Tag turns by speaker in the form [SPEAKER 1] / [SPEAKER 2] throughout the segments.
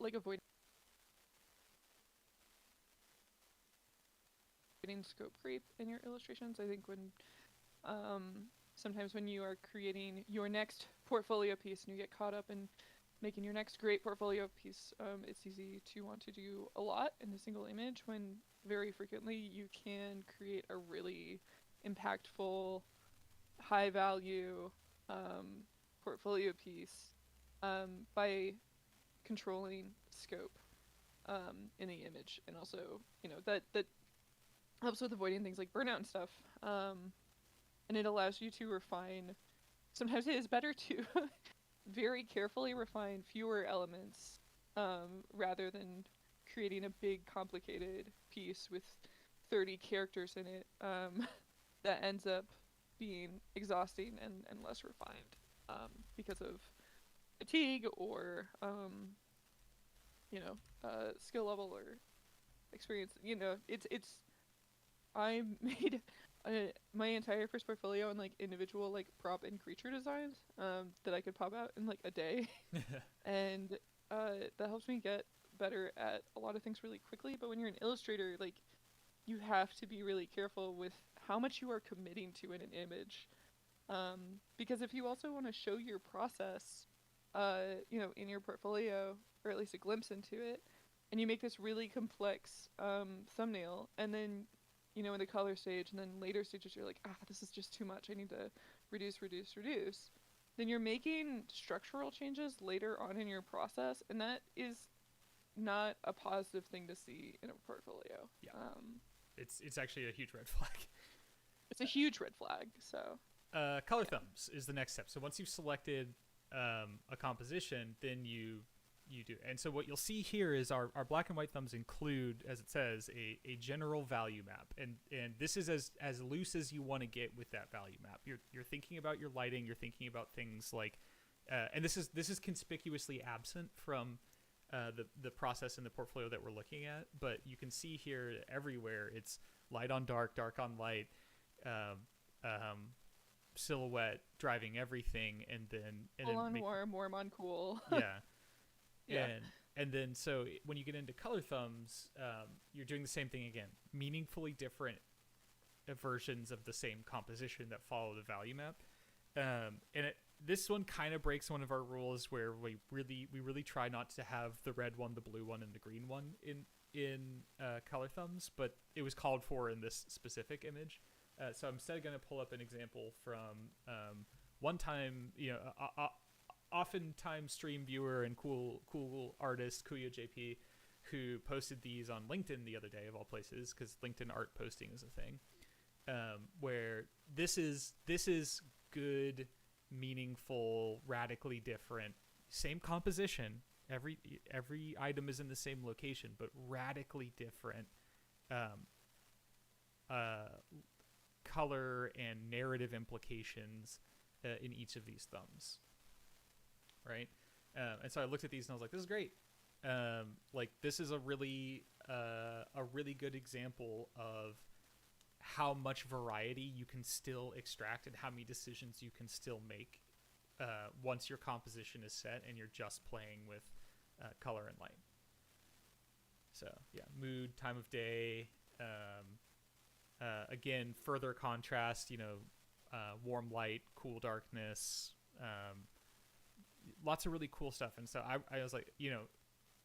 [SPEAKER 1] like avoiding scope creep in your illustrations. I think when sometimes when you are creating your next portfolio piece and you get caught up in making your next great portfolio piece, it's easy to want to do a lot in a single image when very frequently you can create a really impactful, high value portfolio piece by controlling scope in the image, and also that helps with avoiding things like burnout and stuff. And it allows you to refine. Sometimes it is better to very carefully refine fewer elements rather than creating a big complicated piece with 30 characters in it that ends up being exhausting and less refined because of fatigue or skill level or experience. It's I made my entire first portfolio in like individual like prop and creature designs that I could pop out in like a day, and that helps me get better at a lot of things really quickly. But when you're an illustrator, like you have to be really careful with how much you are committing to in an image, because if you also want to show your process, in your portfolio, or at least a glimpse into it, and you make this really complex thumbnail, and then in the color stage, and then later stages you're like, this is just too much, I need to reduce, then you're making structural changes later on in your process, and that is not a positive thing to see in a portfolio.
[SPEAKER 2] Yeah. It's actually a huge red flag.
[SPEAKER 1] It's a huge red flag. So
[SPEAKER 2] color thumbs is the next step. So once you've selected a composition, then you do. And so what you'll see here is our black and white thumbs include, as it says, a general value map. And this is as loose as you want to get with that value map. You're thinking about your lighting, you're thinking about things like and this is conspicuously absent from the process in the portfolio that we're looking at, but you can see here everywhere it's light on dark, dark on light, silhouette driving everything, and then
[SPEAKER 1] cool on warm on cool.
[SPEAKER 2] Yeah.
[SPEAKER 1] Yeah.
[SPEAKER 2] And then so when you get into color thumbs, you're doing the same thing again, meaningfully different versions of the same composition that follow the value map. And this one kind of breaks one of our rules where we really try not to have the red one, the blue one, and the green one in color thumbs, but it was called for in this specific image. So I'm instead going to pull up an example from one time, oftentimes stream viewer and cool artist Kuya JP, who posted these on LinkedIn the other day, of all places, because LinkedIn art posting is a thing, where this is good, meaningful, radically different, same composition, every item is in the same location, but radically different color and narrative implications in each of these thumbs, right? And so I looked at these and I was like, this is great. This is a really good example of how much variety you can still extract and how many decisions you can still make once your composition is set and you're just playing with color and light. So yeah, mood, time of day, again, further contrast, warm light, cool darkness, lots of really cool stuff. And so I was like,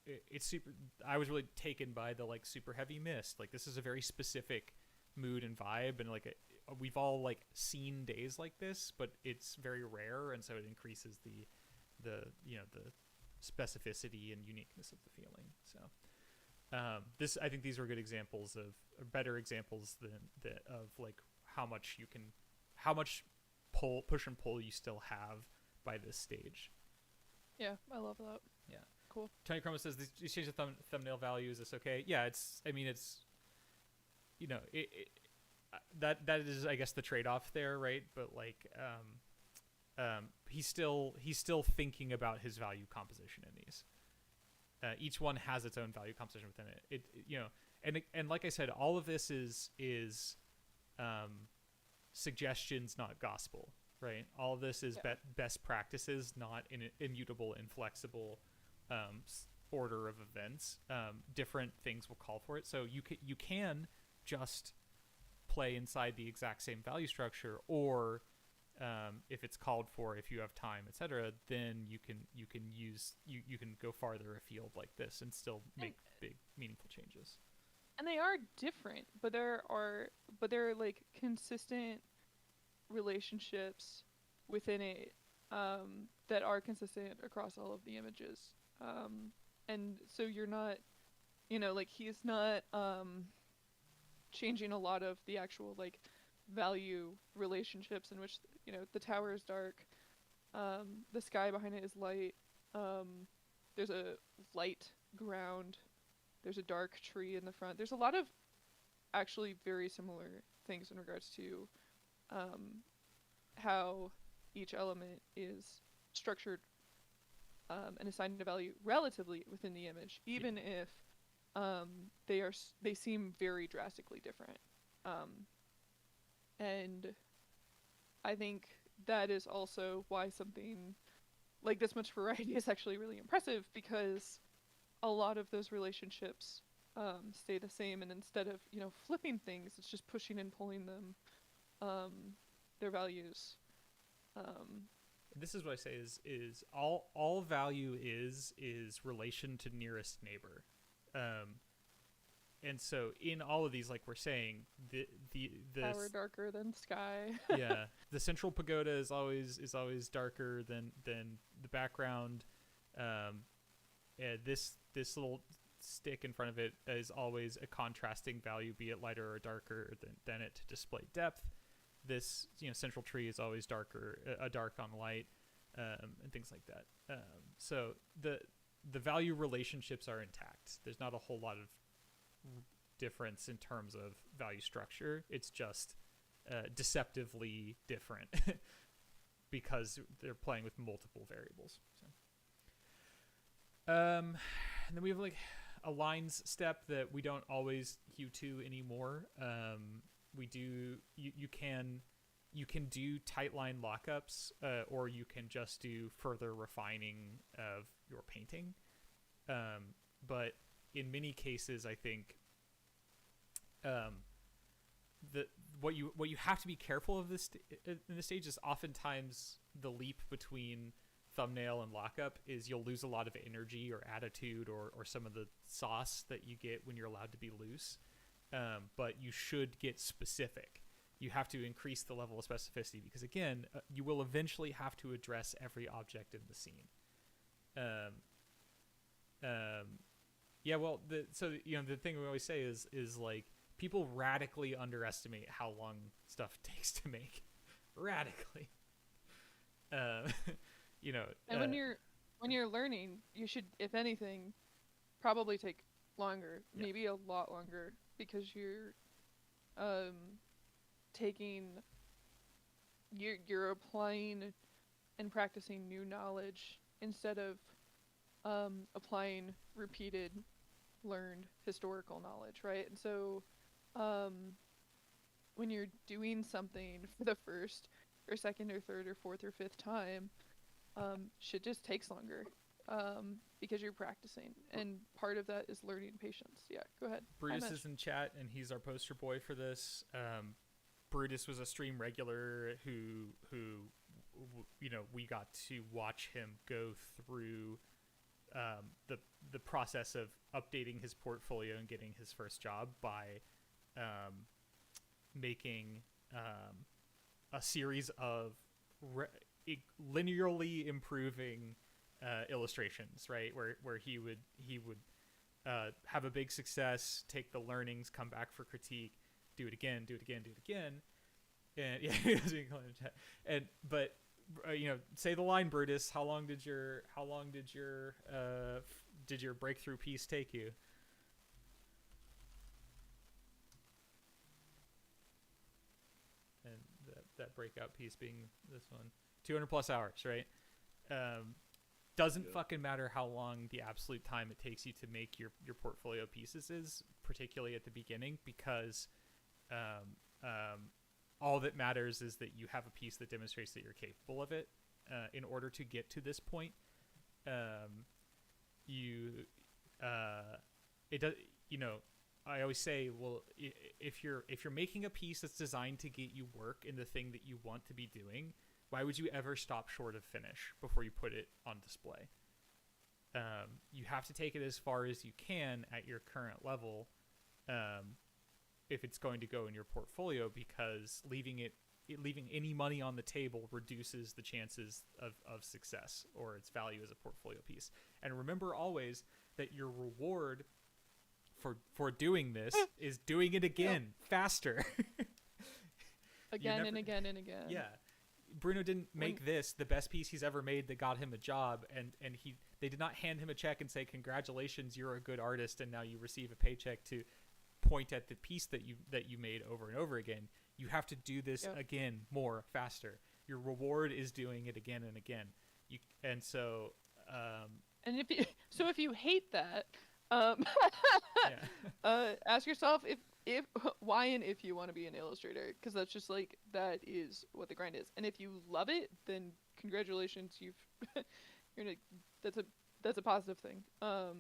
[SPEAKER 2] it's super, I was really taken by the like super heavy mist. Like this is a very specific mood and vibe, and like we've all like seen days like this, but it's very rare, and so it increases the specificity and uniqueness of the feeling. So I think these were good examples of better examples than of like how much push and pull you still have by this stage.
[SPEAKER 1] Yeah, I love that.
[SPEAKER 2] Yeah,
[SPEAKER 1] cool.
[SPEAKER 2] Tony Chroma says these change the thumbnail value. Is this okay? Yeah, it's that is, I guess, the trade-off there, right? But like he's still thinking about his value composition in these. Each one has its own value composition within it. And like I said, all of this is suggestions, not gospel, right? All of this is best practices, not immutable, inflexible order of events, different things will call for it. So you can just play inside the exact same value structure, or if it's called for, if you have time, etc., then you can go farther afield like this and still make big meaningful changes.
[SPEAKER 1] And they are different, but there are like consistent relationships within it, that are consistent across all of the images. And so you're not, like he's not changing a lot of the actual like value relationships, in which the tower is dark, the sky behind it is light, there's a light ground, there's a dark tree in the front. There's a lot of actually very similar things in regards to how each element is structured, and assigned a value relatively within the image, even if they seem very drastically different. And I think that is also why something like this much variety is actually really impressive, because a lot of those relationships stay the same, and instead of flipping things, it's just pushing and pulling them, their values.
[SPEAKER 2] This is what I say is all value is relation to nearest neighbor. And so in all of these, like we're saying, the
[SPEAKER 1] tower darker than sky.
[SPEAKER 2] Yeah, the central pagoda is always darker than the background. This little stick in front of it is always a contrasting value, be it lighter or darker than it, to display depth. This central tree is always darker, a dark on light, and things like that. So the value relationships are intact. There's not a whole lot of difference in terms of value structure. It's just deceptively different because they're playing with multiple variables. So, and then we have like a lines step that we don't always hew to anymore. We do you can do tight line lockups, or you can just do further refining of your painting. But in many cases, I think what you have to be careful of in this stage is oftentimes the leap between thumbnail and lockup is you'll lose a lot of energy or attitude or some of the sauce that you get when you're allowed to be loose. But you should get specific. You have to increase the level of specificity because, again, you will eventually have to address every object in the scene. Yeah, well, the thing we always say is like people radically underestimate how long stuff takes to make. Radically. And when you're learning, you should, if anything, probably take longer, maybe a lot longer, because you're you're applying and practicing new knowledge instead of applying repeated learned historical knowledge, right? And so when you're doing something for the first or second or third or fourth or fifth time, shit just takes longer, because you're practicing, and part of that is learning patience. Yeah, go ahead. Brutus is in chat, and he's our poster boy for this. Brutus was a stream regular who we got to watch him go through the process of updating his portfolio and getting his first job by making a series of linearly improving illustrations, right? Where he would have a big success, take the learnings, come back for critique, do it again, and yeah, but say the line, Brutus. How long did your breakthrough piece take you? And that breakout piece being this one, 200 plus hours, right? Doesn't fucking matter how long the absolute time it takes you to make your portfolio pieces is, particularly at the beginning, because all that matters is that you have a piece that demonstrates that you're capable of it. In order to get to this point, you it does, you know, I always say, well, if you're making a piece that's designed to get you work in the thing that you want to be doing, why would you ever stop short of finish before you put it on display? You have to take it as far as you can at your current level, if it's going to go in your portfolio, because leaving any money on the table reduces the chances of success or its value as a portfolio piece. And remember always that your reward for doing this is doing it again, faster.
[SPEAKER 1] Again and again and again.
[SPEAKER 2] Yeah. Bruno didn't make this the best piece he's ever made that got him a job, and they did not hand him a check and say, congratulations, you're a good artist, and now you receive a paycheck to point at the piece that you made over and over again. You have to do this again, more, faster. Your reward is doing it again and again. And so
[SPEAKER 1] if you hate that, ask yourself if why and if you want to be an illustrator, because that's just like, that is what the grind is. And if you love it, then congratulations, that's a positive thing.
[SPEAKER 3] Or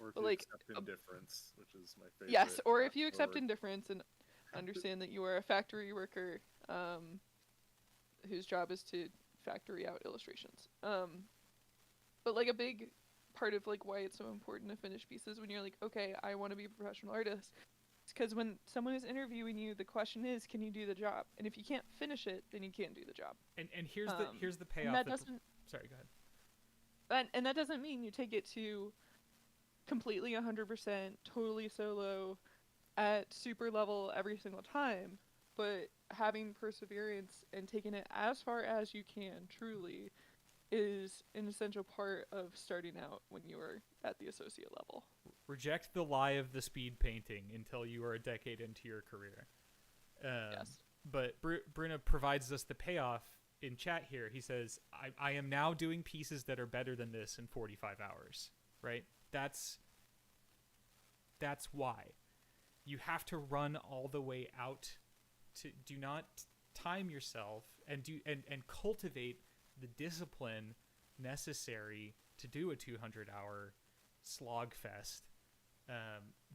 [SPEAKER 3] if you accept indifference, which is my favorite.
[SPEAKER 1] Yes, or if you accept indifference and understand that you are a factory worker, whose job is to factory out illustrations. But like a big part of like why it's so important to finish pieces when you're like, okay, I want to be a professional artist, it's because when someone is interviewing you, the question is, can you do the job? And if you can't finish it, then you can't do the job.
[SPEAKER 2] And here's the payoff. Sorry, go ahead.
[SPEAKER 1] And that doesn't mean you take it to completely 100%, totally solo, at super level every single time, but having perseverance and taking it as far as you can, truly, is an essential part of starting out when you are at the associate level.
[SPEAKER 2] Reject the lie of the speed painting until you are a decade into your career.
[SPEAKER 1] Yes.
[SPEAKER 2] But Bruno provides us the payoff in chat here. He says, I am now doing pieces that are better than this in 45 hours, right? That's why. You have to run all the way out. Do not time yourself and cultivate the discipline necessary to do a 200-hour slog fest,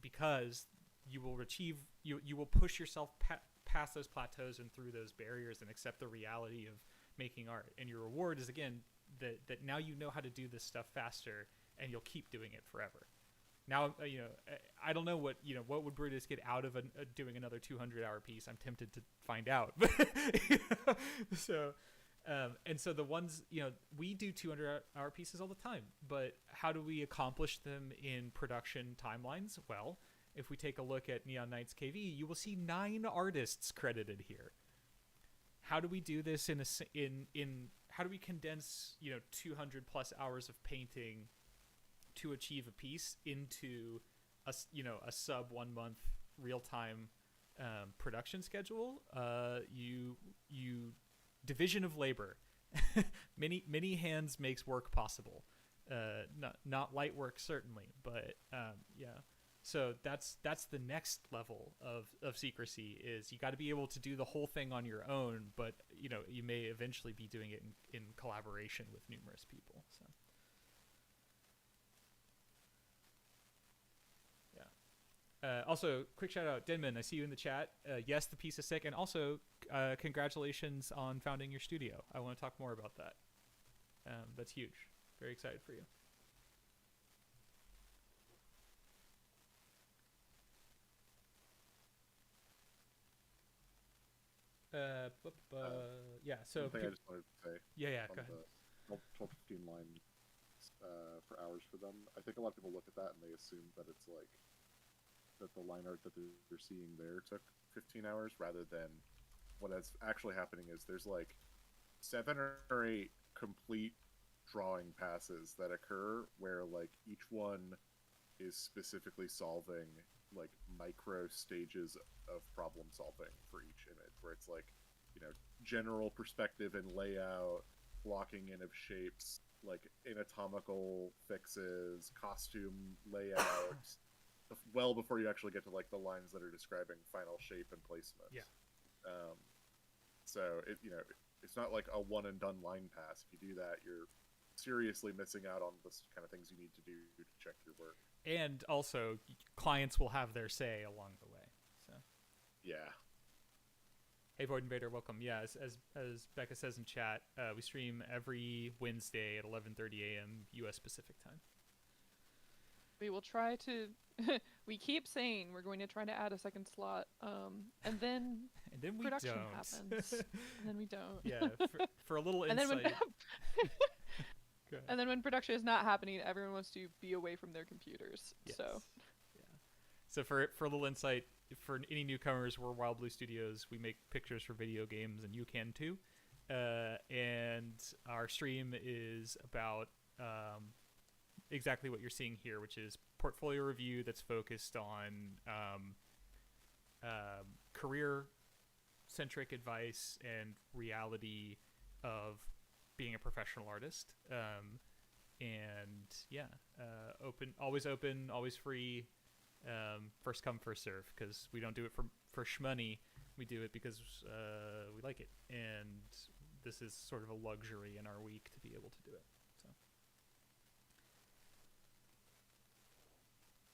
[SPEAKER 2] because you will push yourself past those plateaus and through those barriers and accept the reality of making art. And your reward is, again, that now you know how to do this stuff faster, and you'll keep doing it forever. Now, I don't know what would Brutus get out of doing another 200-hour piece. I'm tempted to find out. So the ones, we do 200-hour pieces all the time, but how do we accomplish them in production timelines? Well, if we take a look at Neon Knights KV, you will see 9 artists credited here. How do we do this how do we condense 200 plus hours of painting to achieve a piece into a sub 1 month real time production schedule? You division of labor. many hands makes work possible. Not light work certainly, but yeah. So that's the next level of secrecy, is you got to be able to do the whole thing on your own, but you may eventually be doing it in collaboration with numerous people. So yeah. Also, quick shout out, Denman. I see you in the chat. Yes, the piece is sick, and also congratulations on founding your studio. I want to talk more about that. That's huge. Very excited for you. Yeah. So
[SPEAKER 3] I just wanted to say.
[SPEAKER 2] Yeah. Go ahead.
[SPEAKER 3] 12-15 lines for hours for them. I think a lot of people look at that and they assume that it's like that the line art that they're seeing there took 15 hours, rather than what is actually happening is there's like 7 or 8 complete drawing passes that occur where like each one is specifically solving like micro stages of problem solving for each image, where it's like general perspective and layout, blocking in of shapes, like anatomical fixes, costume layout, well before you actually get to like the lines that are describing final shape and placement.
[SPEAKER 2] Yeah.
[SPEAKER 3] So it's not like a one and done line pass. If you do that, you're seriously missing out on this kind of things you need to do to check your work.
[SPEAKER 2] And also, clients will have their say along the way. So,
[SPEAKER 3] Yeah.
[SPEAKER 2] hey, Void Invader, welcome. Yeah, as Becca says in chat, we stream every Wednesday at 11:30 a.m. U.S. Pacific time.
[SPEAKER 1] We will try to. We keep saying we're going to try to add a second slot, and then
[SPEAKER 2] we
[SPEAKER 1] production
[SPEAKER 2] don't.
[SPEAKER 1] happens, and then we don't.
[SPEAKER 2] Yeah, for a little
[SPEAKER 1] and
[SPEAKER 2] insight.
[SPEAKER 1] then and then when production is not happening, everyone wants to be away from their computers.
[SPEAKER 2] Yes.
[SPEAKER 1] So,
[SPEAKER 2] yeah. So for a little insight, for any newcomers, we're Wild Blue Studios. We make pictures for video games, and you can too. And our stream is about exactly what you're seeing here, which is portfolio review that's focused on career-centric advice and reality of being a professional artist. And yeah, always open, always free. First come, first serve, because we don't do it for shmoney. We do it because we like it, and this is sort of a luxury in our week to be able to do it. So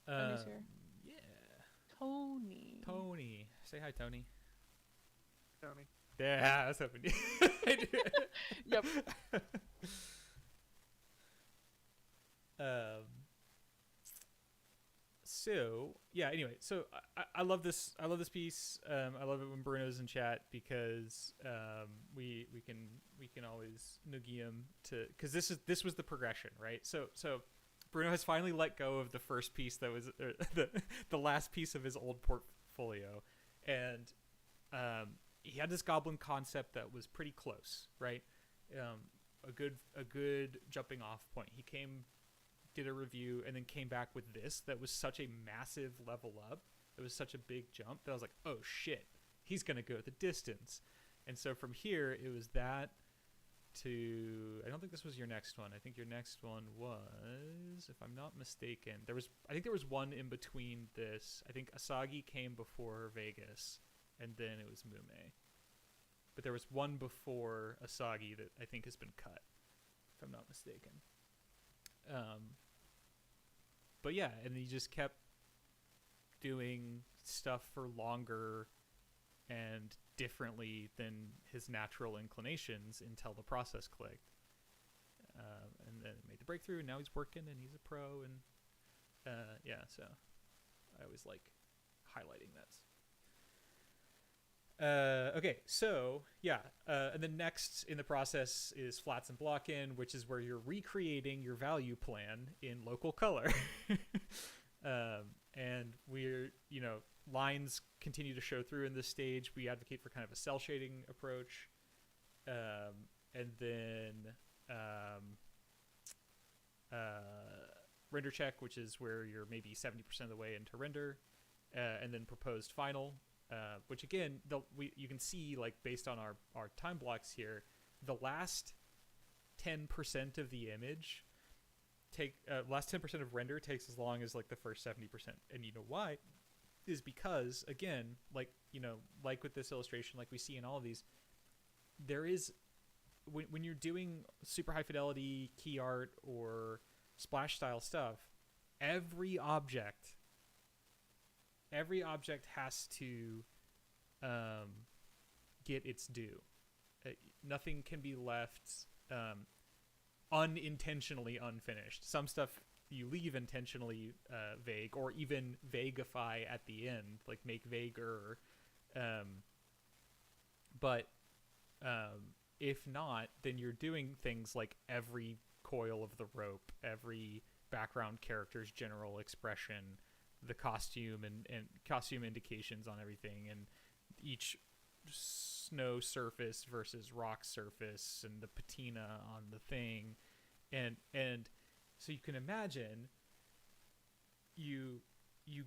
[SPEAKER 1] Tony's here.
[SPEAKER 2] yeah,
[SPEAKER 1] Tony.
[SPEAKER 2] Say hi, Tony.
[SPEAKER 3] Tony.
[SPEAKER 2] Yeah, I was hoping.
[SPEAKER 1] Yep.
[SPEAKER 2] So yeah. Anyway, so I love this. I love this piece. I love it when Bruno's in chat because we can always noogie him to, because this was the progression, right? So Bruno has finally let go of the first piece that was the last piece of his old portfolio, and he had this goblin concept that was pretty close, right? A good jumping off point. He did a review, and then came back with this that was such a massive level up. It was such a big jump that I was like, oh shit, he's gonna go the distance. And so from here, it was that to, I don't think this was your next one. I think your next one was, if I'm not mistaken, I think there was one in between this. I think Asagi came before Vegas, and then it was Mume. But there was one before Asagi that I think has been cut, if I'm not mistaken. But yeah, and he just kept doing stuff for longer and differently than his natural inclinations until the process clicked. And then made the breakthrough, and now he's working, and he's a pro, and yeah, so I always like highlighting that. Okay, so yeah, and then next in the process is flats and block in, which is where you're recreating your value plan in local color. And we're, lines continue to show through in this stage. We advocate for kind of a cell shading approach. And then render check, which is where you're maybe 70% of the way into render, and then proposed final, which again, you can see, like, based on our time blocks here, the last 10% of the image last 10% of render takes as long as like the first 70%. And you know why? Is because, again, like with this illustration, like we see in all of these, there is, when you're doing super high fidelity key art or splash style stuff, every object has to get its due. Nothing can be left unintentionally unfinished. Some stuff you leave intentionally vague, or even vaguify at the end, like make vaguer. But if not, then you're doing things like every coil of the rope, every background character's general expression, the costume and costume indications on everything, and each snow surface versus rock surface, and the patina on the thing, and so you can imagine you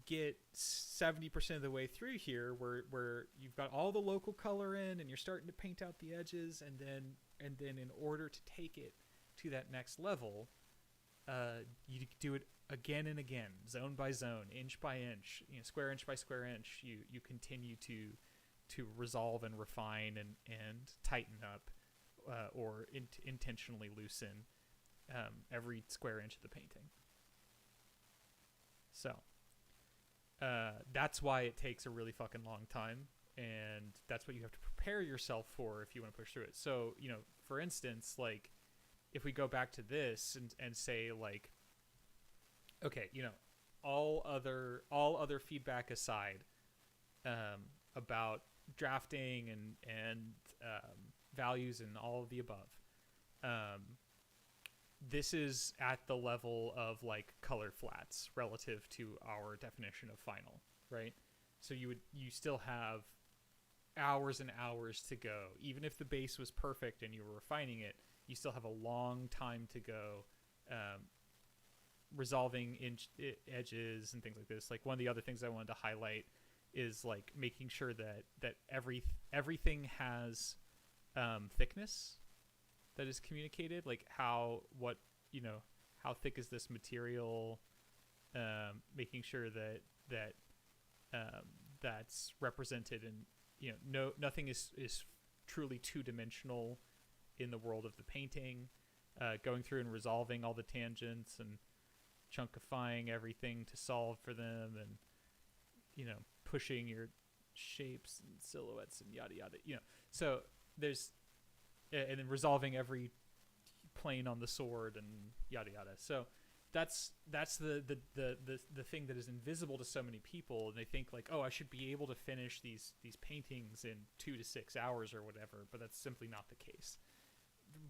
[SPEAKER 2] get 70% of the way through here where you've got all the local color in, and you're starting to paint out the edges, and then in order to take it to that next level, you do it again and again, zone by zone, inch by inch, square inch by square inch. You continue to resolve and refine and tighten up, or intentionally loosen. every square inch of the painting. So that's why it takes a really fucking long time, and that's what you have to prepare yourself for if you want to push through it. So, you know, for instance, like if we go back to this and say like, okay, you know, all other feedback aside, about drafting and values and all of the above, this is at the level of like color flats relative to our definition of final, right? So you still have hours and hours to go. Even if the base was perfect and you were refining it, you still have a long time to go, resolving edges and things like this. Like one of the other things I wanted to highlight is like making sure that everything has thickness that is communicated, like how thick is this material, making sure that that's represented, and nothing is truly two-dimensional in the world of the painting, going through and resolving all the tangents and chunkifying everything to solve for them, and pushing your shapes and silhouettes and yada yada, so there's, and then resolving every plane on the sword and yada yada. So that's the thing that is invisible to so many people, and they think like, oh, I should be able to finish these paintings in 2 to 6 hours or whatever, but that's simply not the case,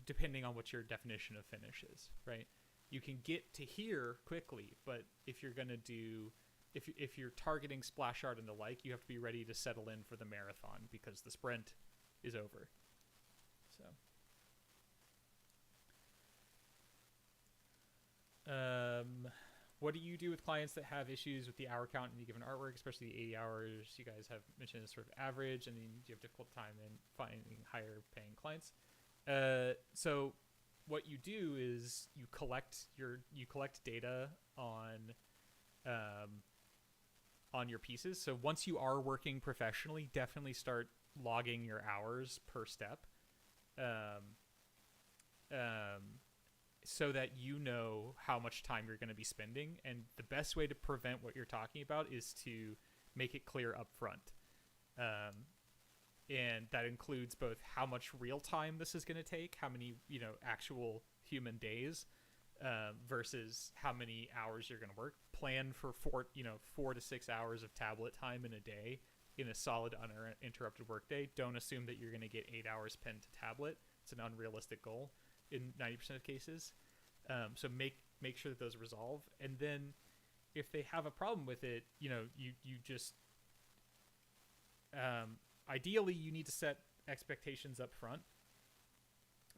[SPEAKER 2] depending on what your definition of finish is, right? You can get to here quickly, but if you're gonna do, if you're targeting splash art and the like, you have to be ready to settle in for the marathon because the sprint is over. So what do you do with clients that have issues with the hour count in any given artwork, especially the 80 hours you guys have mentioned as sort of average, and then you have difficult time in finding higher paying clients? So what you do is you collect data on your pieces. So once you are working professionally, definitely start logging your hours per step, so that you know how much time you're going to be spending. And the best way to prevent what you're talking about is to make it clear up front. And that includes both how much real time this is going to take, how many, actual human days, versus how many hours you're going to work. Plan for 4 to 6 hours of tablet time in a day in a solid uninterrupted workday. Don't assume that you're going to get 8 hours pen to tablet. It's an unrealistic goal in 90% of cases. So make sure that those resolve. And then if they have a problem with it, you just, ideally you need to set expectations up front.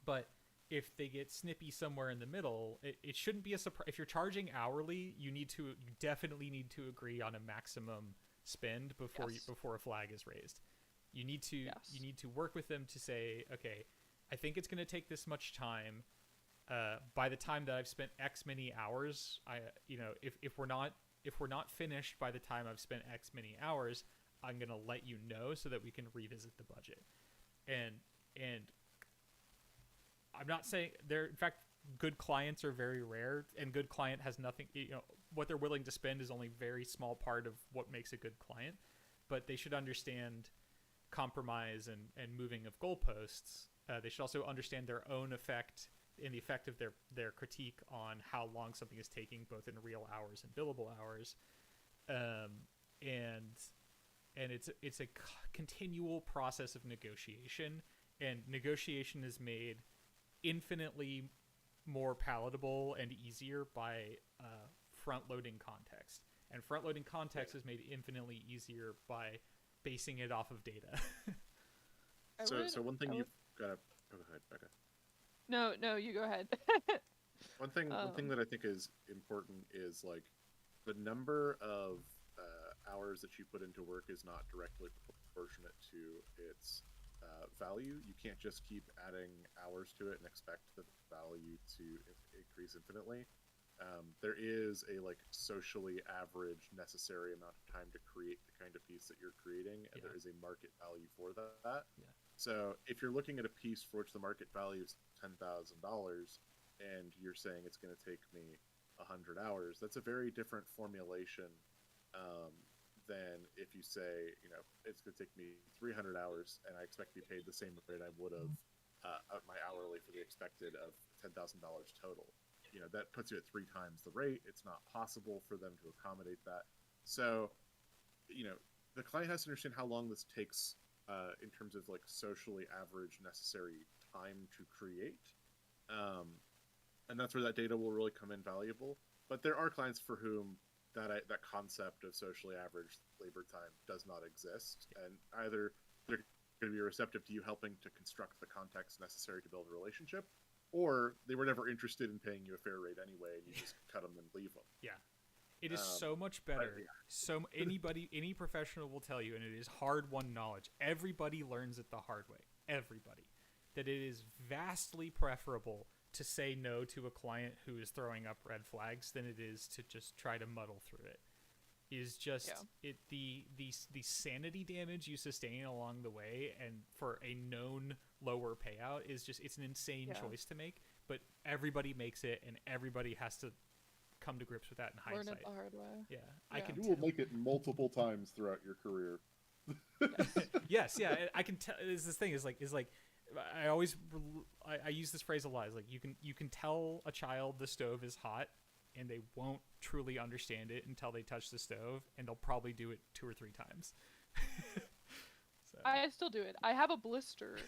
[SPEAKER 2] But if they get snippy somewhere in the middle, it shouldn't be a surprise. If you're charging hourly, you definitely need to agree on a maximum spend before before a flag is raised. You need to work with them to say, okay, I think it's going to take this much time. By the time that I've spent X many hours, if we're not finished by the time I've spent X many hours, I'm going to let you know so that we can revisit the budget. And I'm not saying in fact, good clients are very rare, and good client has nothing, what they're willing to spend is only a very small part of what makes a good client, but they should understand compromise and moving of goalposts. They should also understand their own effect and the effect of their critique on how long something is taking, both in real hours and billable hours. And it's a continual process of negotiation, and negotiation is made infinitely more palatable and easier by front-loading context. And front-loading context is made infinitely easier by basing it off of data.
[SPEAKER 3] So one thing you've got to... Go ahead, Becca.
[SPEAKER 1] No, you go ahead.
[SPEAKER 3] One thing that I think is important is like the number of hours that you put into work is not directly proportionate to its value. You can't just keep adding hours to it and expect the value to increase infinitely. There is a like socially average necessary amount of time to create the kind of piece that you're creating, and there is a market value for that. Yeah. So if you're looking at a piece for which the market value is $10,000, and you're saying it's going to take me 100 hours, that's a very different formulation than if you say, it's going to take me 300 hours and I expect to be paid the same rate I would have at my hourly for the expected of $10,000 total. That puts you at 3 times the rate. It's not possible for them to accommodate that. So, the client has to understand how long this takes in terms of like socially average necessary time to create. And that's where that data will really come in valuable. But there are clients for whom that concept of socially average labor time does not exist, and either they're going to be receptive to you helping to construct the context necessary to build a relationship, or they were never interested in paying you a fair rate anyway, and you just cut them and leave them.
[SPEAKER 2] Yeah. It is so much better. So any professional will tell you, and it is hard-won knowledge. Everybody learns it the hard way. Everybody. That it is vastly preferable to say no to a client who is throwing up red flags than it is to just try to muddle through it. Is just the sanity damage you sustain along the way, and for a known lower payout is just, it's an insane choice to make. But everybody makes it, and everybody has to come to grips with that in hindsight.
[SPEAKER 1] Learn it the hard way.
[SPEAKER 2] Yeah.
[SPEAKER 3] You will make it multiple times throughout your career.
[SPEAKER 2] Yes, yeah. I can tell. This thing is like I always I use this phrase a lot. It's like you can tell a child the stove is hot, and they won't truly understand it until they touch the stove, and they'll probably do it 2 or 3 times. So.
[SPEAKER 1] I still do it. I have a blister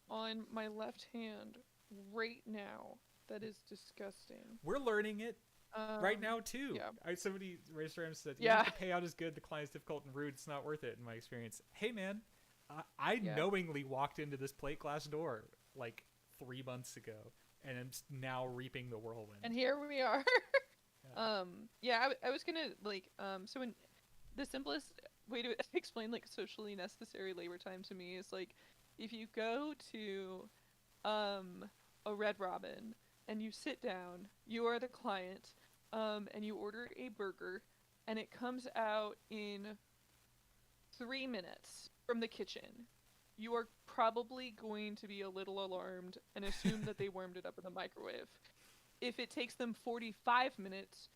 [SPEAKER 1] on my left hand right now that is disgusting.
[SPEAKER 2] We're learning it right now too.
[SPEAKER 1] Yeah.
[SPEAKER 2] Somebody raised their hand and said,
[SPEAKER 1] yeah,
[SPEAKER 2] if the payout is good, the client's difficult and rude, it's not worth it in my experience. Hey man, I knowingly walked into this plate glass door like 3 months ago, and I'm now reaping the whirlwind.
[SPEAKER 1] And here we are. I was gonna so when the simplest way to explain like socially necessary labor time to me is like, if you go to a Red Robin and you sit down, you are the client, and you order a burger, and it comes out in 3 minutes from the kitchen, you are probably going to be a little alarmed and assume that they warmed it up in the microwave. If it takes them 45 minutes,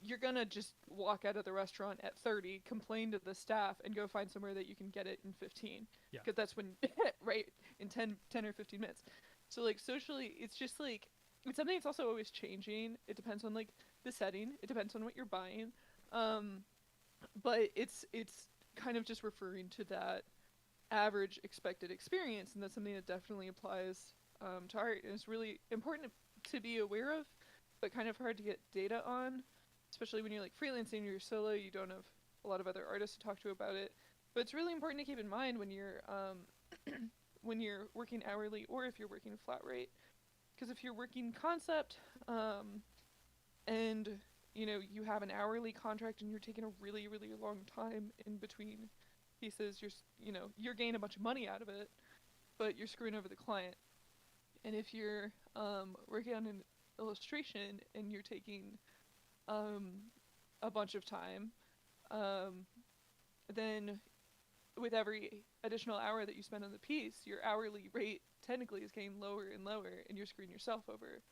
[SPEAKER 1] you're gonna just walk out of the restaurant at 30, complain to the staff, and go find somewhere that you can get it in 15.
[SPEAKER 2] Yeah.
[SPEAKER 1] Because that's when, right, in 10 or 15 minutes. So, like, socially, it's just, like, it's something that's also always changing. It depends on, like, the setting. It depends on what you're buying. But it's kind of just referring to that average expected experience, and that's something that definitely applies to art, and it's really important to be aware of, but kind of hard to get data on, especially when you're like freelancing or you're solo. You don't have a lot of other artists to talk to about it, but it's really important to keep in mind when you're when you're working hourly, or if you're working flat rate, because if you're working concept and you have an hourly contract and you're taking a really, really long time in between pieces, you're gaining a bunch of money out of it, but you're screwing over the client. And if you're working on an illustration and you're taking a bunch of time, then with every additional hour that you spend on the piece, your hourly rate technically is getting lower and lower, and you're screwing yourself over.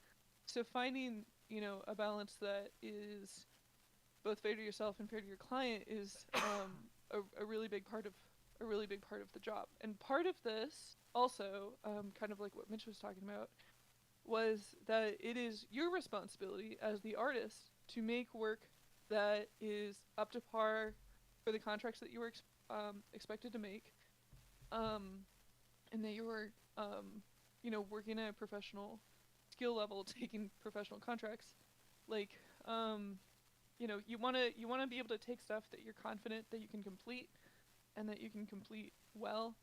[SPEAKER 1] So finding a balance that is both fair to yourself and fair to your client is a really big part of the job. And part of this also, kind of like what Mitch was talking about, was that it is your responsibility as the artist to make work that is up to par for the contracts that you were expected to make, and that you are working at a professional skill level, taking professional contracts. Like, you want to be able to take stuff that you're confident that you can complete, and that you can complete well.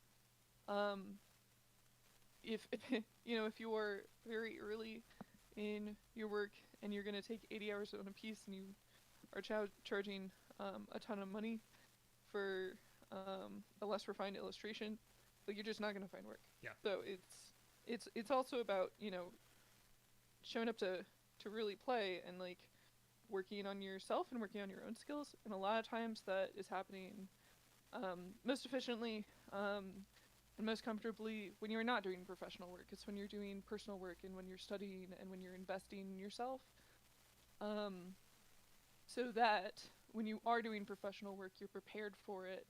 [SPEAKER 1] If if you are very early in your work and you're going to take 80 hours on a piece, and you are charging a ton of money for a less refined illustration, like, you're just not going to find work.
[SPEAKER 2] Yeah.
[SPEAKER 1] So it's also about showing up to really play, and like working on yourself and working on your own skills. And a lot of times that is happening most efficiently and most comfortably when you're not doing professional work. It's when you're doing personal work and when you're studying and when you're investing in yourself. Um, so that when you are doing professional work, you're prepared for it,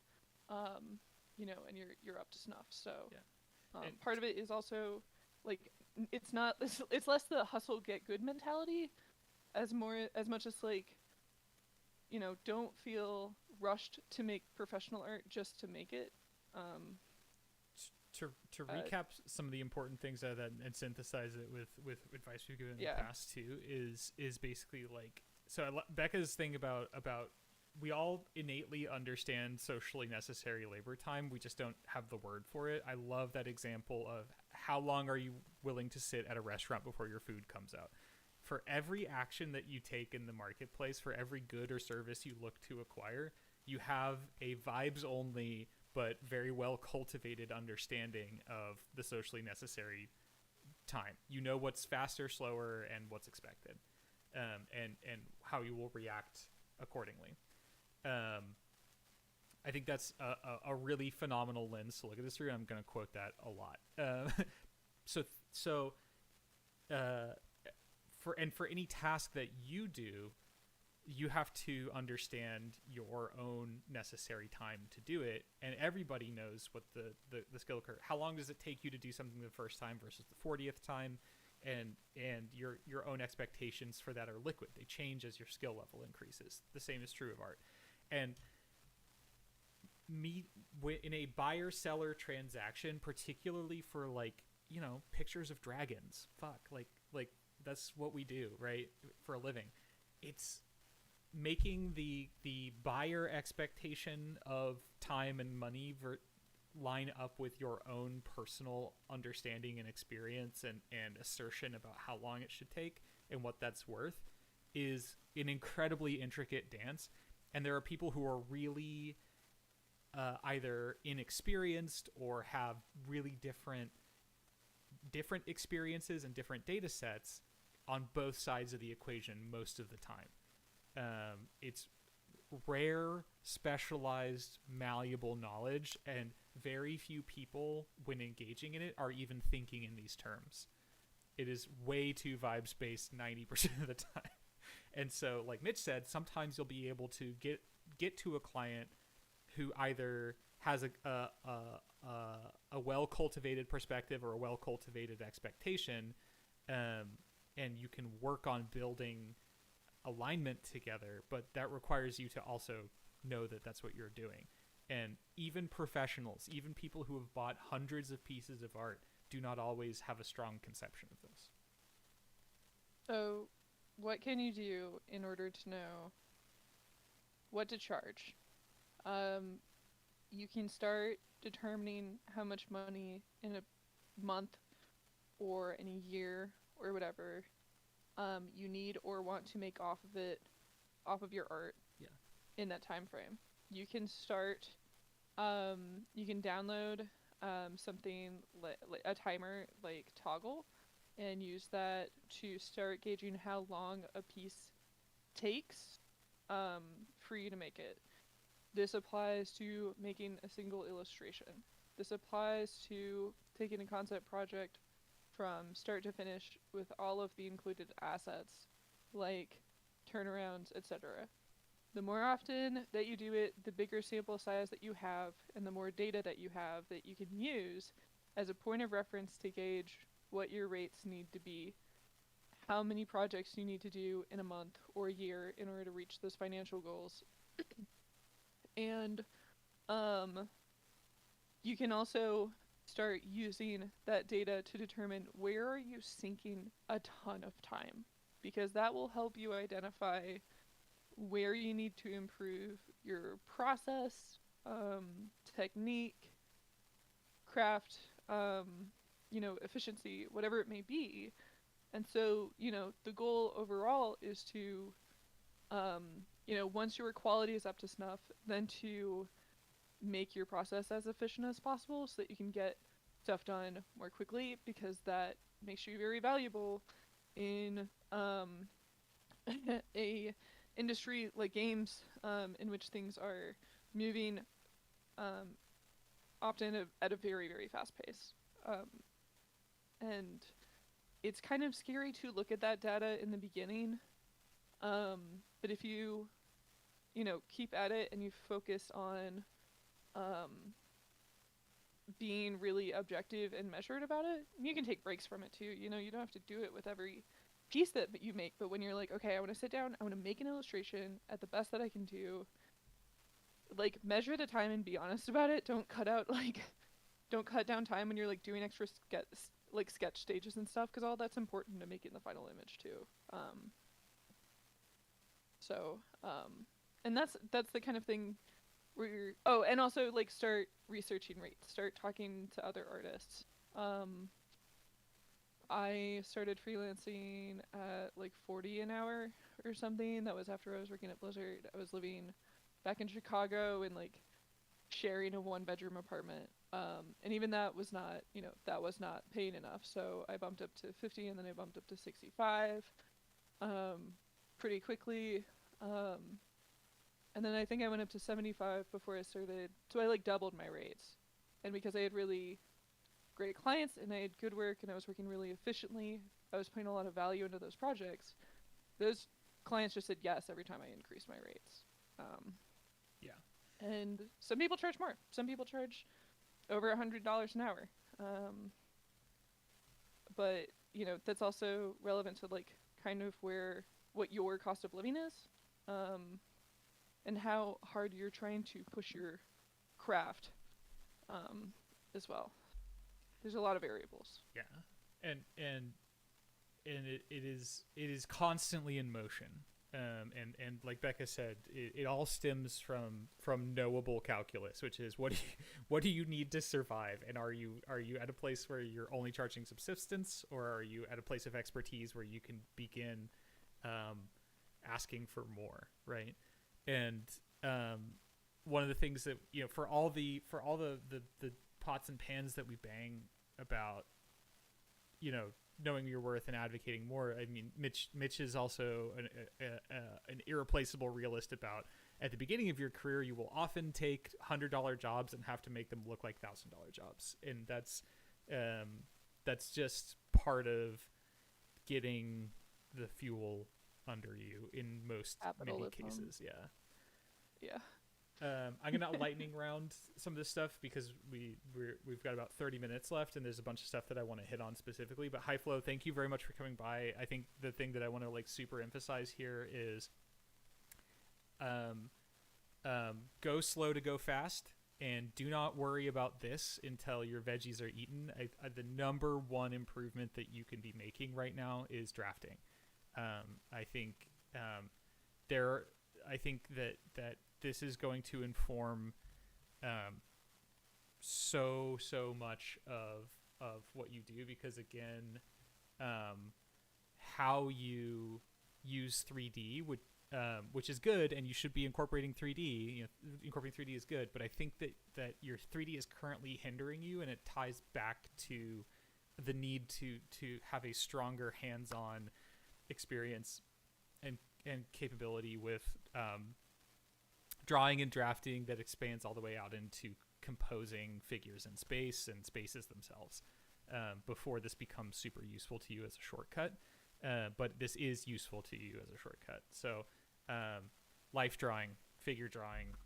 [SPEAKER 1] and you're up to snuff. So
[SPEAKER 2] Yeah.
[SPEAKER 1] part of it is also like it's not it's less the hustle get good mentality as much as like don't feel rushed to make professional art just to make it. Um,
[SPEAKER 2] to recap some of the important things of that and synthesize it with advice we've given in the past too is basically like, so Becca's thing about we all innately understand socially necessary labor time. We just don't have the word for it. I love that example of how long are you willing to sit at a restaurant before your food comes out. For every action that you take in the marketplace, for every good or service you look to acquire, you have a vibes only but very well cultivated understanding of the socially necessary time. You know what's faster, slower, and what's expected, and how you will react accordingly. I think that's a really phenomenal lens to look at this through. I'm going to quote that a lot. For any task that you do, you have to understand your own necessary time to do it, and everybody knows what the skill curve. How long does it take you to do something the first time versus the 40th time, and your own expectations for that are liquid. They change as your skill level increases. The same is true of art. And in a buyer-seller transaction, particularly for pictures of dragons, like that's what we do, right, for a living. It's making the buyer expectation of time and money line up with your own personal understanding and experience and assertion about how long it should take and what that's worth is an incredibly intricate dance. And there are people who are really either inexperienced or have really different experiences and different data sets on both sides of the equation most of the time. It's rare, specialized, malleable knowledge, and very few people, when engaging in it, are even thinking in these terms. It is way too vibes-based 90% of the time. And so, like Mitch said, sometimes you'll be able to get to a client who either has a well-cultivated perspective or a well-cultivated expectation, and you can work on building alignment together, but that requires you to also know that that's what you're doing. And even professionals, even people who have bought hundreds of pieces of art, do not always have a strong conception of this.
[SPEAKER 1] So, what can you do in order to know what to charge? You can start determining how much money in a month or in a year or whatever you need or want to make off of your art in that time frame. You can start you can download something like a timer like Toggle and use that to start gauging how long a piece takes for you to make it. This applies to making a single illustration. This applies to taking a concept project from start to finish with all of the included assets, like turnarounds, etc. The more often that you do it, the bigger sample size that you have, and the more data that you have that you can use as a point of reference to gauge what your rates need to be, how many projects you need to do in a month or a year in order to reach those financial goals. And you can also start using that data to determine where are you sinking a ton of time, because that will help you identify where you need to improve your process, technique, craft, efficiency, whatever it may be. And so, the goal overall is to, once your quality is up to snuff, then to make your process as efficient as possible so that you can get stuff done more quickly, because that makes you very valuable in a industry like games, in which things are moving often at a very, very fast pace. And it's kind of scary to look at that data in the beginning. But if you, keep at it and you focus on being really objective and measured about it, you can take breaks from it too. You don't have to do it with every piece that you make, but when you're like, okay, I want to sit down, I want to make an illustration at the best that I can do, like measure the time and be honest about it. Don't cut down time when you're like doing extra sketch stages and stuff, because all that's important to make it in the final image too. And that's the kind of thing where and also like start researching rates, start talking to other artists. I started freelancing at like 40 an hour or something. That was after I was working at Blizzard. I was living back in Chicago and like sharing a 1-bedroom apartment. And even that was not, paying enough. So I bumped up to 50 and then I bumped up to 65 pretty quickly. And then I think I went up to 75 before I started. So I like doubled my rates. And because I had really great clients and I had good work and I was working really efficiently, I was putting a lot of value into those projects. Those clients just said yes every time I increased my rates.
[SPEAKER 2] Yeah.
[SPEAKER 1] And some people charge more. Some people charge over $100 an hour. But, that's also relevant to like kind of what your cost of living is. And how hard you're trying to push your craft as well. There's a lot of variables.
[SPEAKER 2] Yeah. And it is constantly in motion. And like Becca said, it all stems from knowable calculus, which is what do you need to survive, and are you at a place where you're only charging subsistence, or are you at a place of expertise where you can begin asking for more, right? And one of the things that for all the pots and pans that we bang about, knowing your worth and advocating more. I mean, Mitch is also an irreplaceable realist about, at the beginning of your career, you will often take $100 jobs and have to make them look like $1,000 jobs. And that's just part of getting the fuel under you in most many cases. Yeah.
[SPEAKER 1] Yeah.
[SPEAKER 2] I'm gonna lightning round some of this stuff because we've got about 30 minutes left, and there's a bunch of stuff that I want to hit on specifically. But High Flow, thank you very much for coming by. I think the thing that I want to like super emphasize here is, go slow to go fast, and do not worry about this until your veggies are eaten. The number one improvement that you can be making right now is drafting. I think that this is going to inform so much of what you do, because again, how you use 3D which is good, and you should be incorporating 3D. Incorporating 3D is good, but I think that your 3D is currently hindering you, and it ties back to the need to have a stronger hands-on experience and capability with drawing and drafting that expands all the way out into composing figures in space and spaces themselves, before this becomes super useful to you as a shortcut. But this is useful to you as a shortcut. So life drawing, figure drawing,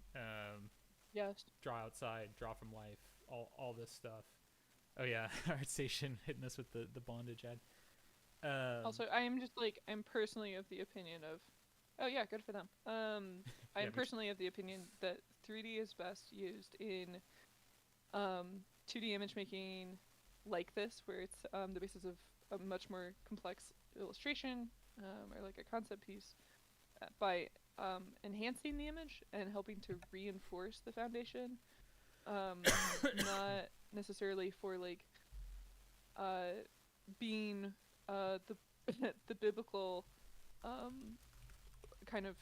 [SPEAKER 1] Yes.
[SPEAKER 2] draw outside, draw from life, all this stuff. Oh yeah, ArtStation hitting us with the bondage ad.
[SPEAKER 1] Also, I'm personally of the opinion of, oh yeah, good for them. I'm personally of the opinion that 3D is best used in 2D image making like this, where it's the basis of a much more complex illustration or like a concept piece, by enhancing the image and helping to reinforce the foundation, not necessarily for like being the biblical kind of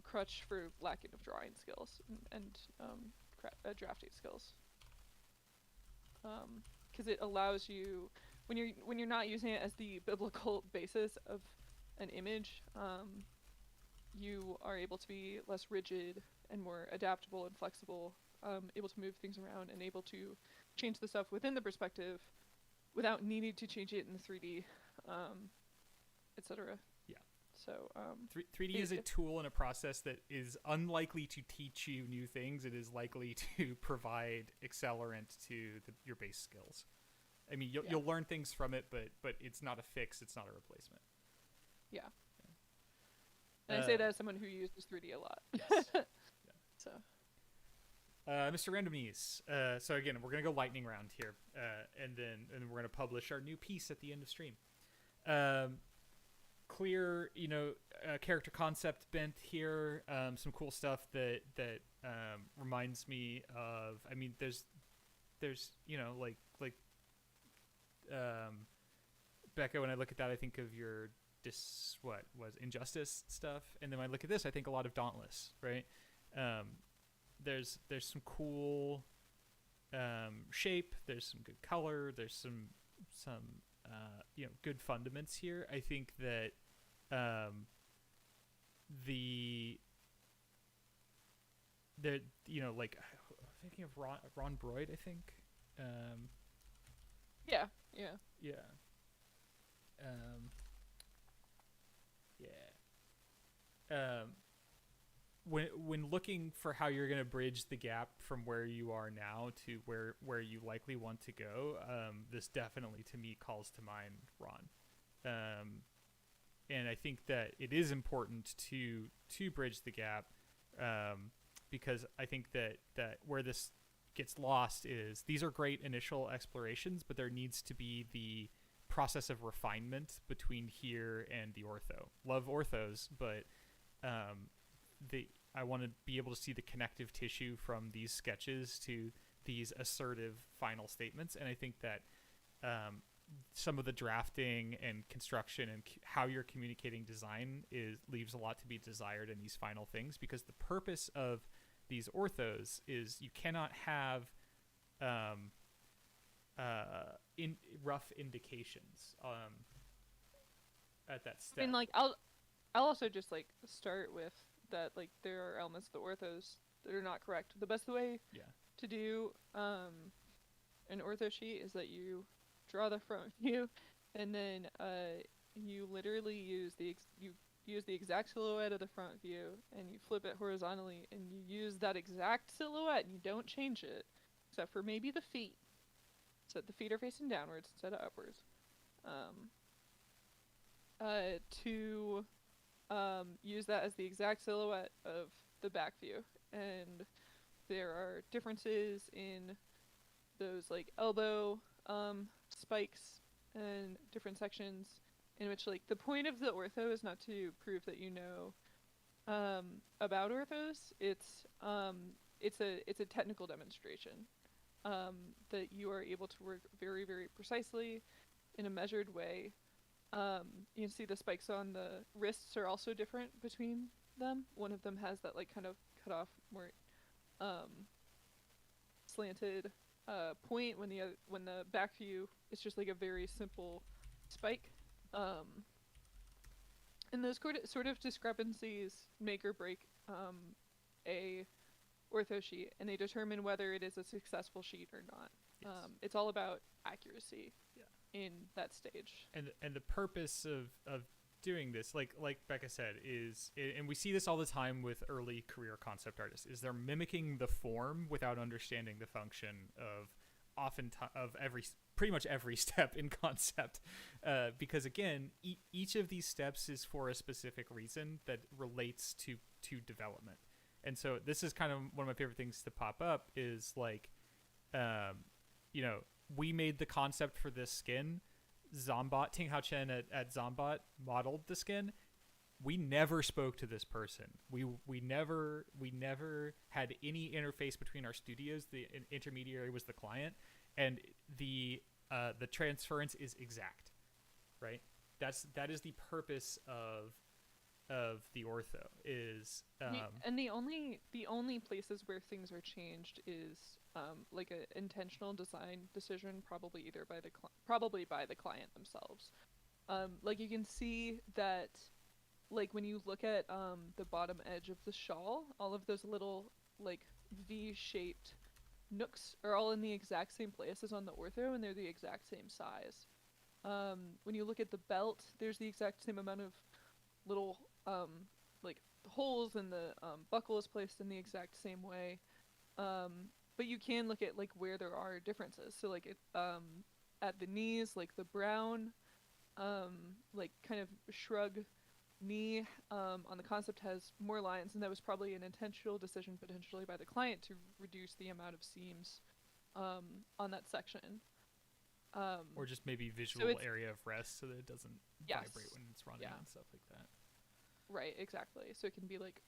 [SPEAKER 1] crutch for lacking of drawing skills and drafting skills, because it allows you, when you're not using it as the biblical basis of an image, you are able to be less rigid and more adaptable and flexible able to move things around and able to change the stuff within the perspective without needing to change it in the 3D, etc.
[SPEAKER 2] Yeah.
[SPEAKER 1] So
[SPEAKER 2] 3D is a tool and a process that is unlikely to teach you new things. It is likely to provide accelerant to your base skills. I mean, you'll learn things from it, but it's not a fix. It's not a replacement.
[SPEAKER 1] Yeah. And I say that as someone who uses 3D a lot.
[SPEAKER 2] Yes. Yeah.
[SPEAKER 1] So.
[SPEAKER 2] Mr. Randomese. So again, we're gonna go lightning round here, and then we're gonna publish our new piece at the end of stream. Clear, character concept bent here. Some cool stuff that reminds me of. I mean, there's Becca. When I look at that, I think of your Injustice stuff, and then when I look at this, I think a lot of Dauntless, right? There's some cool shape. There's some good color. There's some good fundamentals here. I think that thinking of Ron Broyd, I think.
[SPEAKER 1] Yeah.
[SPEAKER 2] When looking for how you're going to bridge the gap from where you are now to where you likely want to go, this definitely to me calls to mind Ron. And I think that it is important to bridge the gap, because I think that where this gets lost is these are great initial explorations, but there needs to be the process of refinement between here and the ortho. Love orthos, but I want to be able to see the connective tissue from these sketches to these assertive final statements, and I think that some of the drafting and construction and how you're communicating design leaves a lot to be desired in these final things, because the purpose of these orthos is you cannot have in rough indications at that step.
[SPEAKER 1] I mean, I'll also just start with that, there are elements of the orthos that are not correct. The best way to do an ortho sheet is that you draw the front view, and then you literally use the exact silhouette of the front view, and you flip it horizontally, and you use that exact silhouette, and you don't change it, except for maybe the feet. So the feet are facing downwards instead of upwards. To use that as the exact silhouette of the back view. And there are differences in those elbow spikes and different sections in which the point of the ortho is not to prove that you know about orthos. It's a technical demonstration that you are able to work very, very precisely in a measured way. You can see the spikes on the wrists are also different between them. One of them has that kind of cut off more slanted point, when the back view is just a very simple spike. And those sort of discrepancies make or break a ortho sheet, and they determine whether it is a successful sheet or not.
[SPEAKER 2] Yes.
[SPEAKER 1] It's all about accuracy in that stage.
[SPEAKER 2] And the purpose of doing this, like Becca said, is, and we see this all the time with early career concept artists, is they're mimicking the form without understanding the function of pretty much every step in concept, because again, each of these steps is for a specific reason that relates to development. And so this is kind of one of my favorite things to pop up is we made the concept for this skin. Zombot, Ting Hao Chen at Zombot modeled the skin. We never spoke to this person. We never had any interface between our studios. The intermediary was the client, and the transference is exact, right? That is the purpose of the ortho is
[SPEAKER 1] and the only places where things are changed is an intentional design decision, probably by the client themselves. You can see that when you look at the bottom edge of the shawl, all of those little like V-shaped nooks are all in the exact same place as on the ortho, and they're the exact same size. When you look at the belt, there's the exact same amount of little like holes, and the buckle is placed in the exact same way. But you can look at like where there are differences. So like at the knees, like the brown like kind of shrug knee on the concept has more lines, and that was probably an intentional decision potentially by the client to reduce the amount of seams on that section.
[SPEAKER 2] Or just maybe
[SPEAKER 1] So
[SPEAKER 2] visual
[SPEAKER 1] it's
[SPEAKER 2] area of rest so that it doesn't
[SPEAKER 1] yes,
[SPEAKER 2] vibrate when it's running
[SPEAKER 1] yeah,
[SPEAKER 2] and stuff like that.
[SPEAKER 1] right, exactly. So it can be like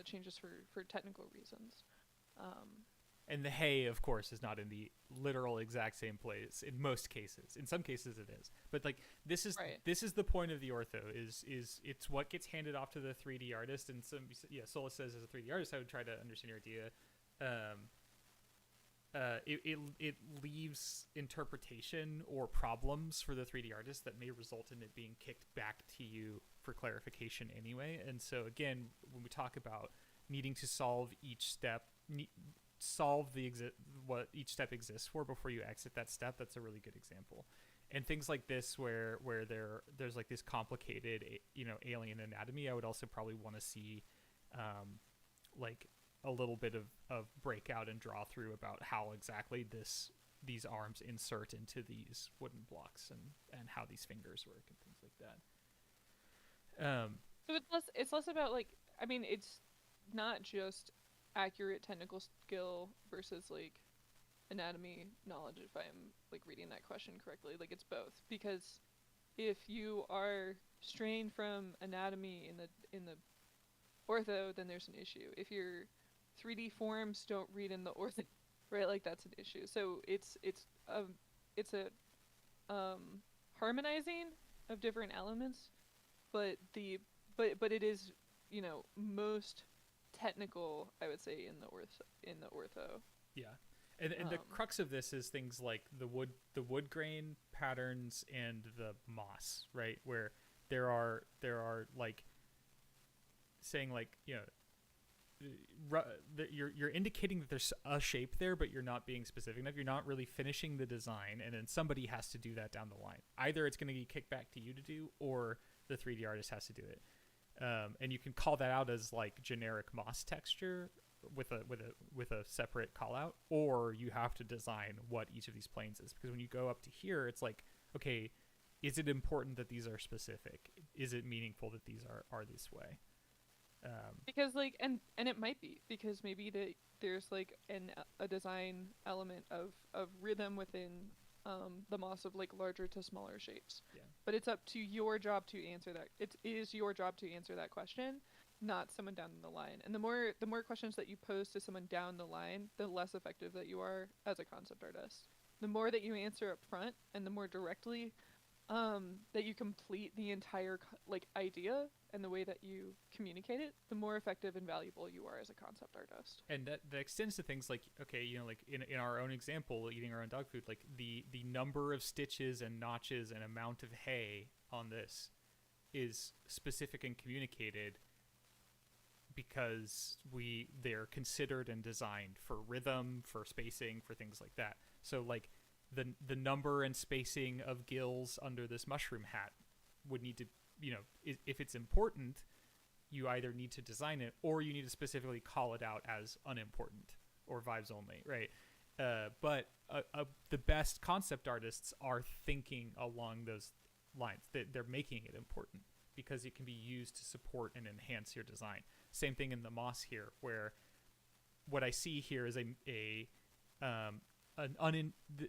[SPEAKER 1] changes for technical reasons. Um,
[SPEAKER 2] And the hay, of course, is not in the literal exact same place in most cases. In some cases, it is. But like
[SPEAKER 1] right.
[SPEAKER 2] this is the point of the ortho is it's what gets handed off to the 3D artist. And some Sola says as a 3D artist, I would try to understand your idea. It leaves interpretation or problems for the 3D artist that may result in it being kicked back to you for clarification anyway. And so again, when we talk about needing to solve each step, solve what each step exists for before you exit that step, that's a really good example. And things like this where there's like this complicated alien anatomy, I would also probably want to see like a little bit of breakout and draw through about how exactly these arms insert into these wooden blocks and how these fingers work and things like that.
[SPEAKER 1] So it's less about like, I mean, it's not just accurate technical skill versus like anatomy knowledge, if I'm like reading that question correctly. Like it's both, because if you are strained from anatomy in the ortho, then there's an issue. If your 3D forms don't read in the ortho, right, like that's an issue. So it's a harmonizing of different elements, but but it is, most technical, I would say, in the ortho.
[SPEAKER 2] Yeah. And the crux of this is things like the wood grain patterns and the moss, right? Where there are like saying like, you're indicating that there's a shape there, but you're not being specific enough. You're not really finishing the design, and then somebody has to do that down the line. Either it's going to get kicked back to you to do, or the 3D artist has to do it. And you can call that out as like generic moss texture with a separate call out, or you have to design what each of these planes is, because when you go up to here, it's like, okay, is it important that these are specific? Is it meaningful that these are this way?
[SPEAKER 1] Because like, and it might be because maybe there's like a design element of rhythm within the moss of like larger to smaller shapes.
[SPEAKER 2] Yeah.
[SPEAKER 1] But it's up to your job to answer that. It is your job to answer that question, not someone down the line. And the more questions that you pose to someone down the line, the less effective that you are as a concept artist. The more that you answer up front, and the more directly that you complete the entire like idea and the way that you communicate it, the more effective and valuable you are as a concept artist.
[SPEAKER 2] And that extends to things like, okay, like in our own example, eating our own dog food, like the number of stitches and notches and amount of hay on this is specific and communicated because they're considered and designed for rhythm, for spacing, for things like that. So like the number and spacing of gills under this mushroom hat would need to, if it's important, you either need to design it or you need to specifically call it out as unimportant or vibes only, right? But the best concept artists are thinking along those lines. They're making it important because it can be used to support and enhance your design. Same thing in the moss here, where what I see here is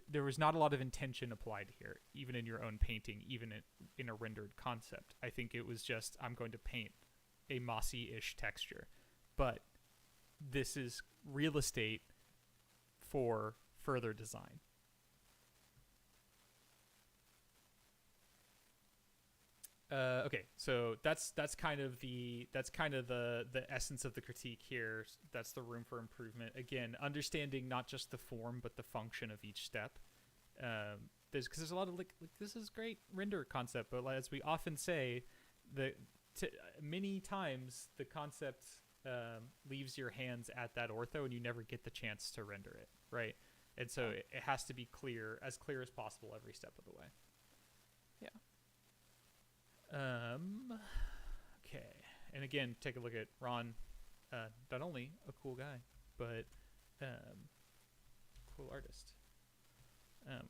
[SPEAKER 2] there was not a lot of intention applied here, even in your own painting, even in a rendered concept. I think it was just, I'm going to paint a mossy-ish texture. But this is real estate for further design. Okay, so that's kind of the essence of the critique here. That's the room for improvement. Again, understanding not just the form but the function of each step. There's a lot of like this is great render concept, but as we often say, many times the concept leaves your hands at that ortho, and you never get the chance to render it, right? And so it has to be clear as possible every step of the way.
[SPEAKER 1] Yeah.
[SPEAKER 2] Okay. And again, take a look at Ron. Not only a cool guy, but cool artist.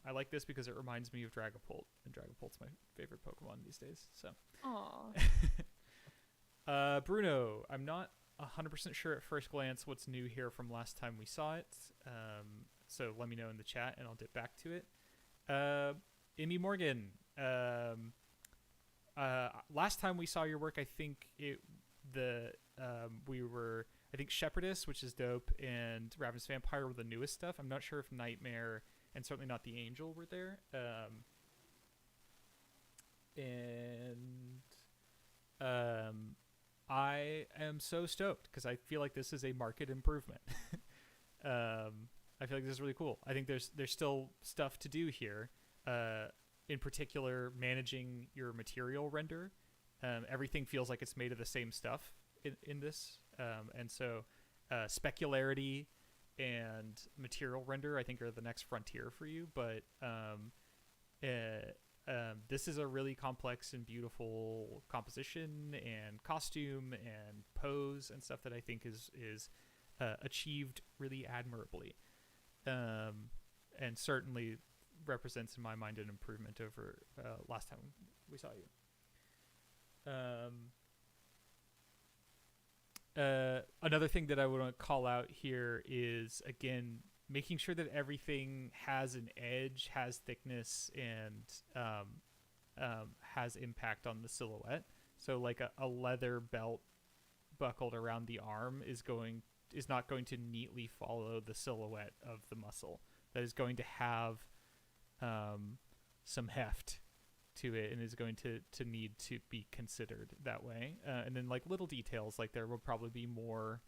[SPEAKER 2] I like this because it reminds me of Dragapult, and Dragapult's my favorite Pokemon these days. So.
[SPEAKER 1] Aww.
[SPEAKER 2] Bruno, I'm not 100% sure at first glance what's new here from last time we saw it. So let me know in the chat, and I'll dip back to it. Emmy Morgan. Last time we saw your work, I think I think Shepherdess, which is dope, and Ravenous Vampire were the newest stuff. I'm not sure if Nightmare and certainly not the Angel were there. I am so stoked because I feel like this is a market improvement. I feel like this is really cool. I think there's still stuff to do here. In particular, managing your material render. Everything feels like it's made of the same stuff in this. And so specularity and material render, I think, are the next frontier for you. But this is a really complex and beautiful composition and costume and pose and stuff that I think is achieved really admirably. And certainly represents in my mind an improvement over last time we saw you. Another thing that I want to call out here is, again, making sure that everything has an edge, has thickness, and has impact on the silhouette. So like a leather belt buckled around the arm is not going to neatly follow the silhouette of the muscle. That is going to have some heft to it, and is going to need to be considered that way. And then like little details, like there will probably be more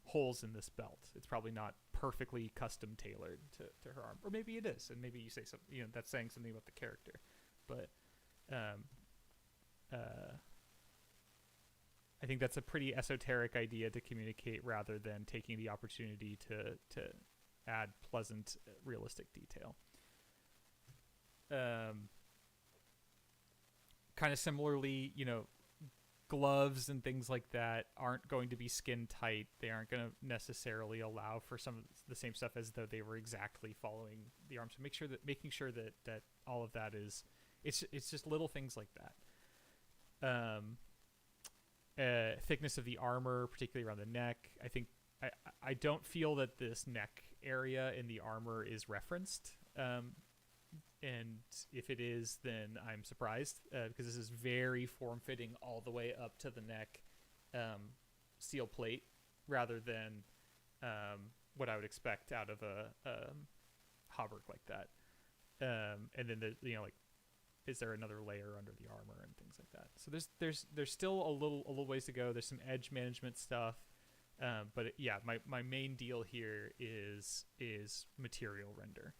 [SPEAKER 2] holes in this belt. It's probably not perfectly custom tailored to her arm, or maybe it is, and maybe you say something, that's saying something about the character. But I think that's a pretty esoteric idea to communicate, rather than taking the opportunity to add pleasant, realistic detail. Kind of similarly, gloves and things like that aren't going to be skin tight. They aren't going to necessarily allow for some of the same stuff as though they were exactly following the arm. So making sure that all of that is, it's just little things like that. Thickness of the armor, particularly around the neck. I don't feel that this neck area in the armor is referenced. And if it is, then I'm surprised, because this is very form-fitting all the way up to the neck, steel plate, rather than what I would expect out of a hauberk like that. And then is there another layer under the armor and things like that? So there's still a little ways to go. There's some edge management stuff, but my main deal here is material render.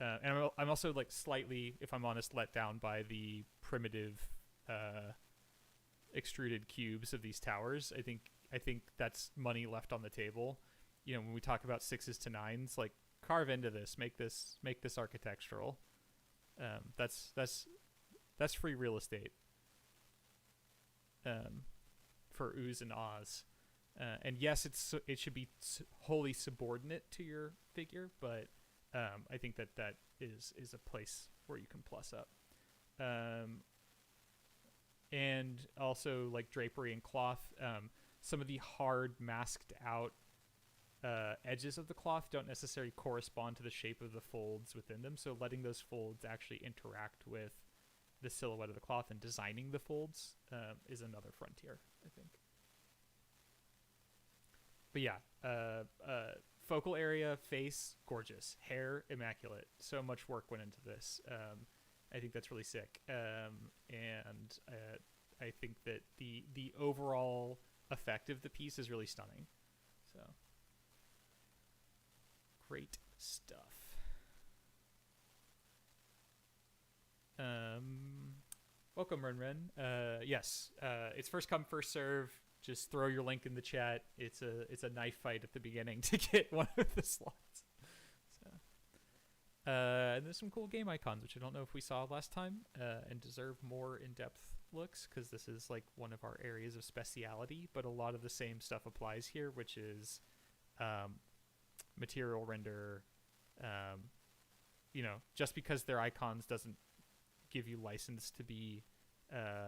[SPEAKER 2] And I'm also slightly, if I'm honest, let down by the primitive extruded cubes of these towers. I think that's money left on the table. When we talk about 6s to 9s, carve into this, make this architectural. That's free real estate for oohs and ahs. And yes, it should be wholly subordinate to your figure, but I think that is a place where you can plus up. And also drapery and cloth. Some of the hard masked out edges of the cloth don't necessarily correspond to the shape of the folds within them. So letting those folds actually interact with the silhouette of the cloth and designing the folds is another frontier, I think. But yeah, focal area, face, gorgeous. Hair, immaculate. So much work went into this. I think that's really sick. And I think that the overall effect of the piece is really stunning. So, great stuff. Welcome, Renren. Yes, it's first come, first serve. Just throw your link in the chat. It's a knife fight at the beginning to get one of the slots. So, and there's some cool game icons, which I don't know if we saw last time, and deserve more in-depth looks, because this is like one of our areas of speciality. But a lot of the same stuff applies here, which is material render. Just because they're icons doesn't give you license to be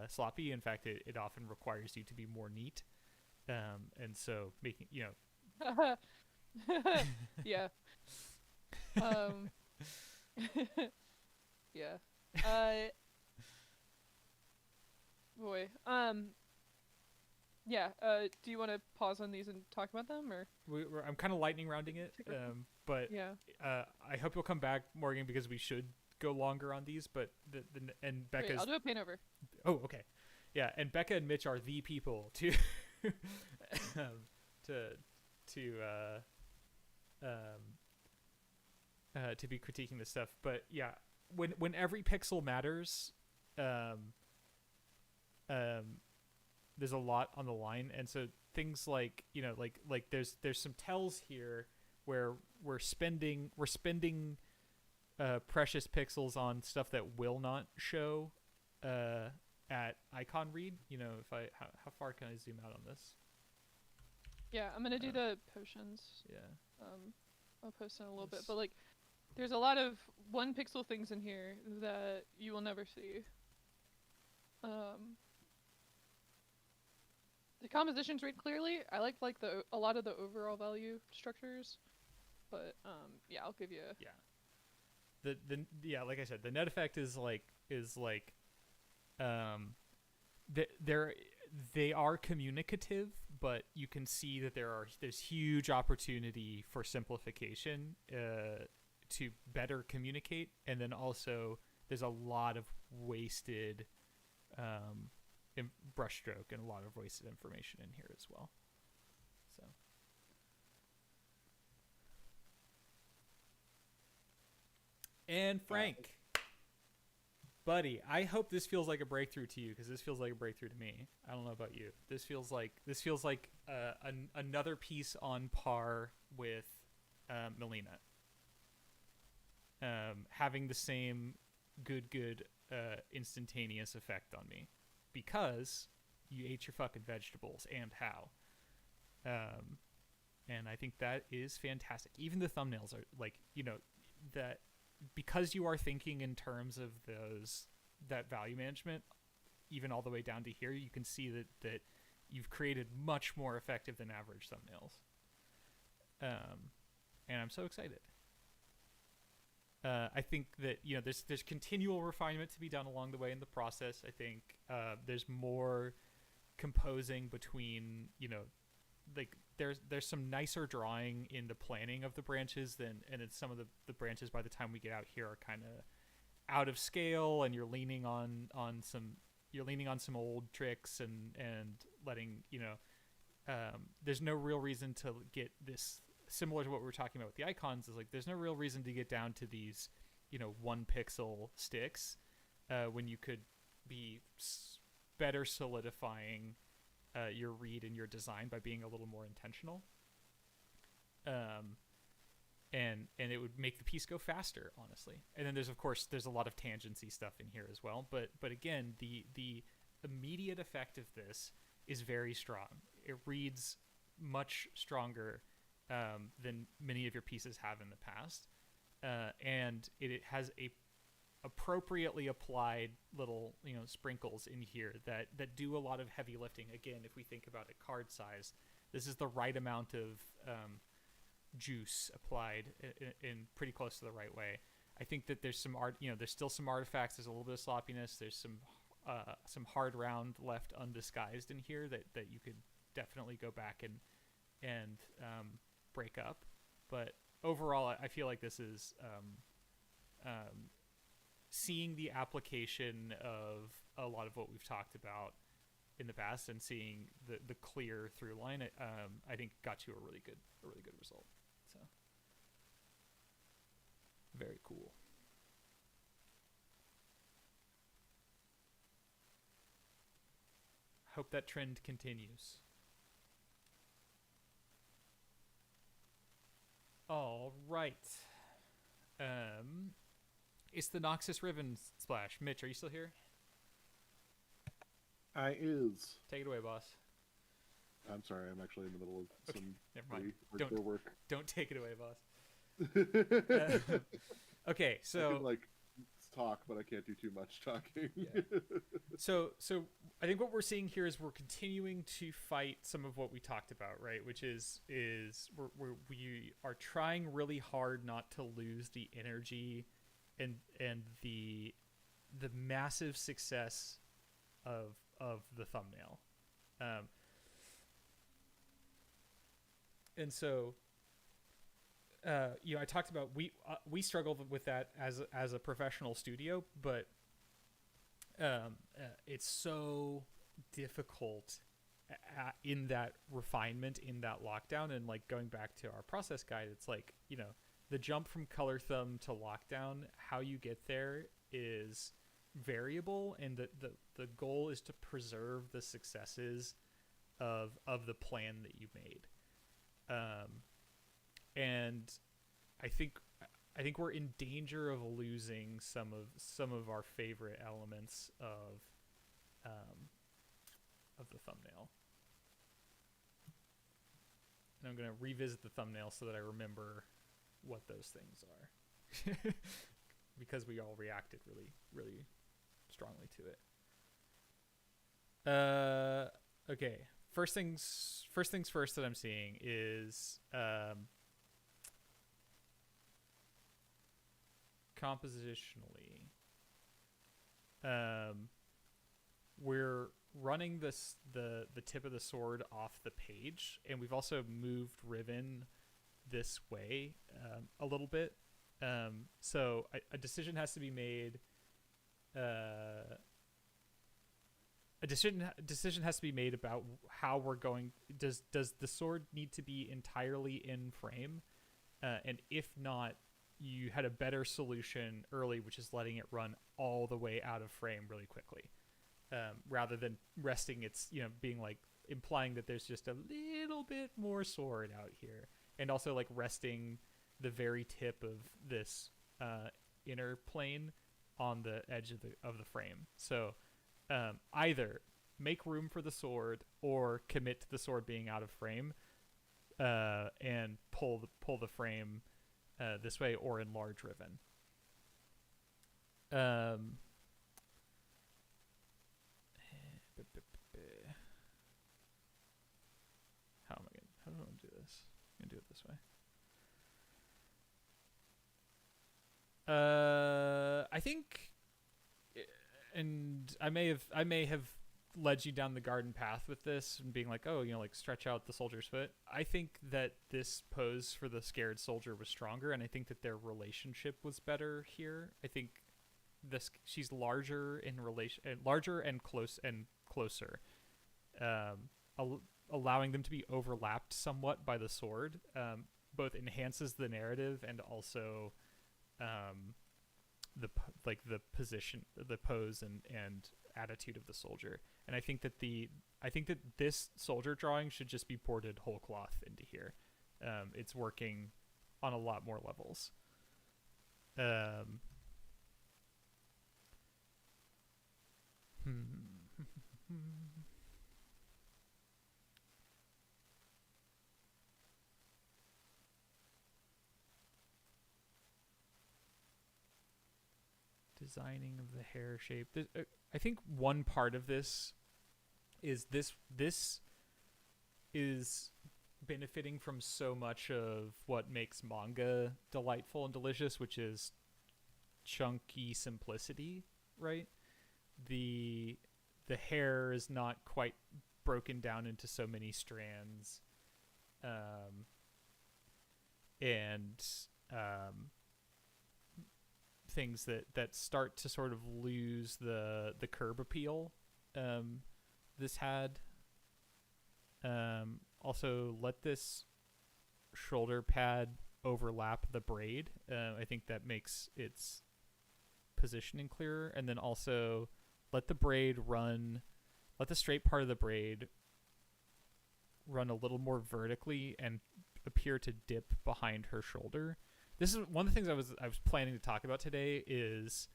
[SPEAKER 2] sloppy. In fact, it often requires you to be more neat. And so making,
[SPEAKER 1] Yeah. Yeah. Boy. Yeah. Do you want to pause on these and talk about them, or?
[SPEAKER 2] I'm kind of lightning rounding it, but
[SPEAKER 1] Yeah.
[SPEAKER 2] I hope you'll come back, Morgan, because we should go longer on these. But and Becca's.
[SPEAKER 1] Great, I'll do a paint over.
[SPEAKER 2] Oh, okay. Yeah, and Becca and Mitch are the people to to be critiquing this stuff. But yeah, when every pixel matters, there's a lot on the line, and so things like like there's some tells here where we're spending precious pixels on stuff that will not show at icon read. If how far can I zoom out on this?
[SPEAKER 1] Yeah, I'm gonna do the potions.
[SPEAKER 2] Yeah.
[SPEAKER 1] I'll post in a little bit, but like, there's a lot of 1 pixel things in here that you will never see. The compositions read clearly. I like a lot of the overall value structures, but yeah, I'll give you.
[SPEAKER 2] Yeah. Like I said, the net effect is they are communicative, but you can see that there's huge opportunity for simplification to better communicate, and then also there's a lot of wasted brushstroke and a lot of wasted information in here as well. So. And Frank, buddy, I hope this feels like a breakthrough to you, because this feels like a breakthrough to me. I don't know about you. This feels like another piece on par with Melina. Having the same good instantaneous effect on me, because you ate your fucking vegetables, and how. And I think that is fantastic. Even the thumbnails are that, because you are thinking in terms of that value management, even all the way down to here, you can see that you've created much more effective than average thumbnails. And I'm so excited. I think that there's continual refinement to be done along the way in the process. I think there's more composing between there's some nicer drawing in the planning of the branches and it's some of the branches by the time we get out here are kind of out of scale, and you're leaning on some old tricks and letting there's no real reason to get this. Similar to what we were talking about with the icons, is like there's no real reason to get down to these 1 pixel sticks when you could be better solidifying your read and your design by being a little more intentional. And it would make the piece go faster, honestly. And then there's a lot of tangency stuff in here as well. But again, the immediate effect of this is very strong. It reads much stronger than many of your pieces have in the past, and it has a appropriately applied little sprinkles in here that do a lot of heavy lifting. Again, if we think about it card size, this is the right amount of juice applied in pretty close to the right way. I think that there's some art, there's still some artifacts, there's a little bit of sloppiness, there's some hard round left undisguised in here that you could definitely go back and break up. But overall, I feel like this is seeing the application of a lot of what we've talked about in the past and seeing the clear through line, I think got you a really good result. So very cool. Hope that trend continues. All right. It's the Noxus Riven splash. Mitch, are you still here?
[SPEAKER 3] I is.
[SPEAKER 2] Take it away, boss.
[SPEAKER 3] I'm sorry, I'm actually in the middle of
[SPEAKER 2] Okay,
[SPEAKER 3] some
[SPEAKER 2] never mind.
[SPEAKER 3] hardcore work.
[SPEAKER 2] Don't take it away, boss. Okay, so
[SPEAKER 3] I can, like, talk, but I can't do too much talking.
[SPEAKER 2] Yeah. So I think what we're seeing here is we're continuing to fight some of what we talked about, right? Which is we are trying really hard not to lose the energy and the massive success of the thumbnail. And so I talked about we struggled with that as a professional studio, but it's so difficult in that refinement, in that lockdown, and like going back to our process guide, it's like, the jump from color thumb to lockdown, how you get there is variable, and the goal is to preserve the successes of the plan that you made. And I think we're in danger of losing some of our favorite elements of the thumbnail. And I'm going to revisit the thumbnail so that I remember what those things are, because we all reacted really, really strongly to it. Okay. First things first that I'm seeing is compositionally. We're running the tip of the sword off the page, and we've also moved Riven this way a little bit. So a decision has to be made. A decision has to be made about how we're going. Does the sword need to be entirely in frame? And if not, you had a better solution early, which is letting it run all the way out of frame really quickly, rather than resting its, being like implying that there's just a little bit more sword out here, and also like resting the very tip of this inner plane on the edge of the frame. So either make room for the sword or commit to the sword being out of frame, and pull the frame this way, or enlarge Riven. How do I want to do this? I'm gonna do it this way. I think, and I may have led you down the garden path with this and being like, oh, like stretch out the soldier's foot. I think that this pose for the scared soldier was stronger, and I think that their relationship was better here. I think she's larger in relation, larger and closer, allowing them to be overlapped somewhat by the sword, both enhances the narrative and also the position, the pose and attitude of the soldier. And I think that this soldier drawing should just be ported whole cloth into here. It's working on a lot more levels. Designing of the hair shape. I think one part of this is benefiting from so much of what makes manga delightful and delicious, which is chunky simplicity, right? The hair is not quite broken down into so many strands, and things that start to sort of lose the curb appeal this had. Also, let this shoulder pad overlap the braid. I think that makes its positioning clearer. And then also let the braid run let the straight part of the braid run a little more vertically and appear to dip behind her shoulder. This is one of the things I was planning to talk about today is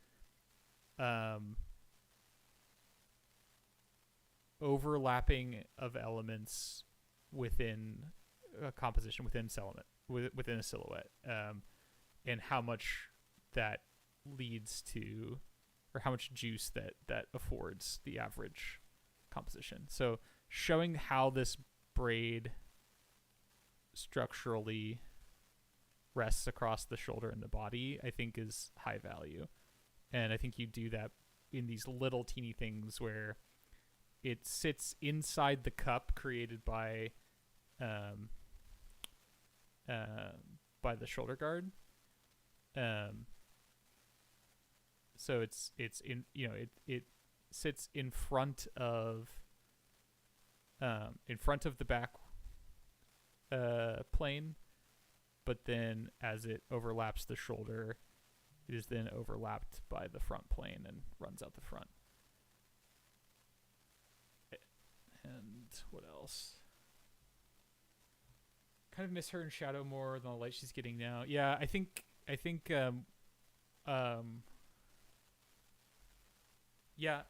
[SPEAKER 2] overlapping of elements within a composition, within a silhouette, and how much that leads to, or how much juice that affords the average composition. So showing how this braid structurally rests across the shoulder and the body, I think is high value. And I think you do that in these little teeny things where it sits inside the cup created by the shoulder guard. So it's in, it sits in front of the back plane, but then as it overlaps the shoulder, it is then overlapped by the front plane and runs out the front. And what else? Kind of miss her in shadow more than the light she's getting now. Yeah, I think yeah,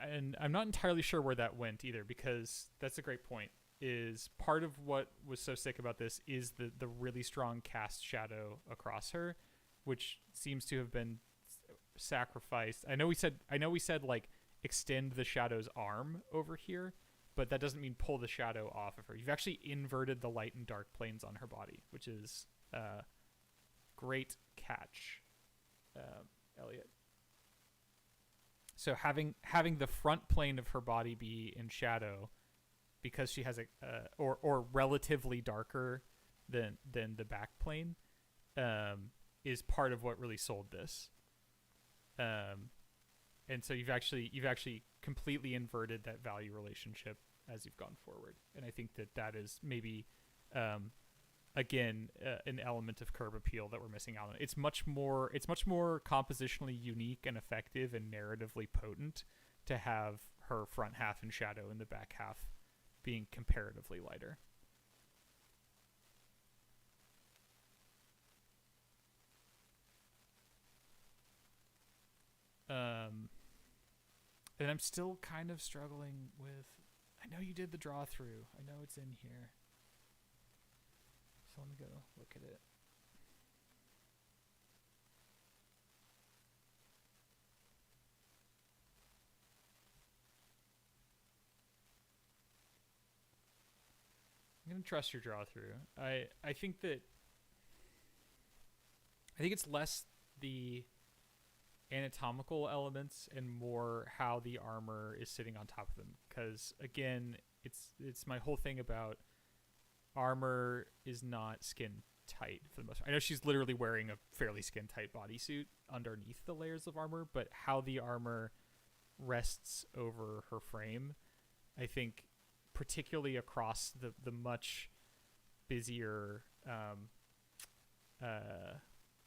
[SPEAKER 2] and I'm not entirely sure where that went either, because that's a great point. Is part of what was so sick about this is the really strong cast shadow across her, which seems to have been sacrificed. I know we said like extend the shadow's arm over here, but that doesn't mean pull the shadow off of her. You've actually inverted the light and dark planes on her body, which is great catch, Elliot. So having the front plane of her body be in shadow, because she has or relatively darker than the back plane, is part of what really sold this. And so you've actually completely inverted that value relationship as you've gone forward. And I think that is maybe again an element of curb appeal that we're missing out on. It's much more compositionally unique and effective and narratively potent to have her front half in shadow and the back half being comparatively lighter. And I'm still kind of struggling with, I know you did the draw through. I know it's in here. So let me go look at it. I'm going to trust your draw through. I think it's less the anatomical elements and more how the armor is sitting on top of them, because again, it's my whole thing about armor is not skin tight for the most part. I know she's literally wearing a fairly skin tight bodysuit underneath the layers of armor, but how the armor rests over her frame, I think, particularly across the much busier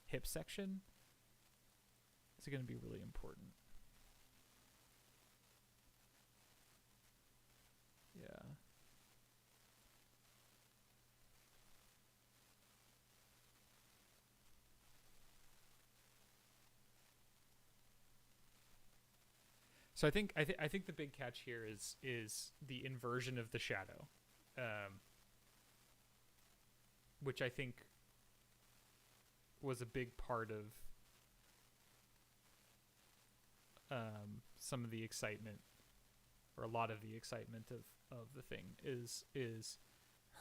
[SPEAKER 2] hip section, is going to be really important. Yeah. So I think the big catch here is the inversion of the shadow, which I think was a big part of some of the excitement, or a lot of the excitement of the thing is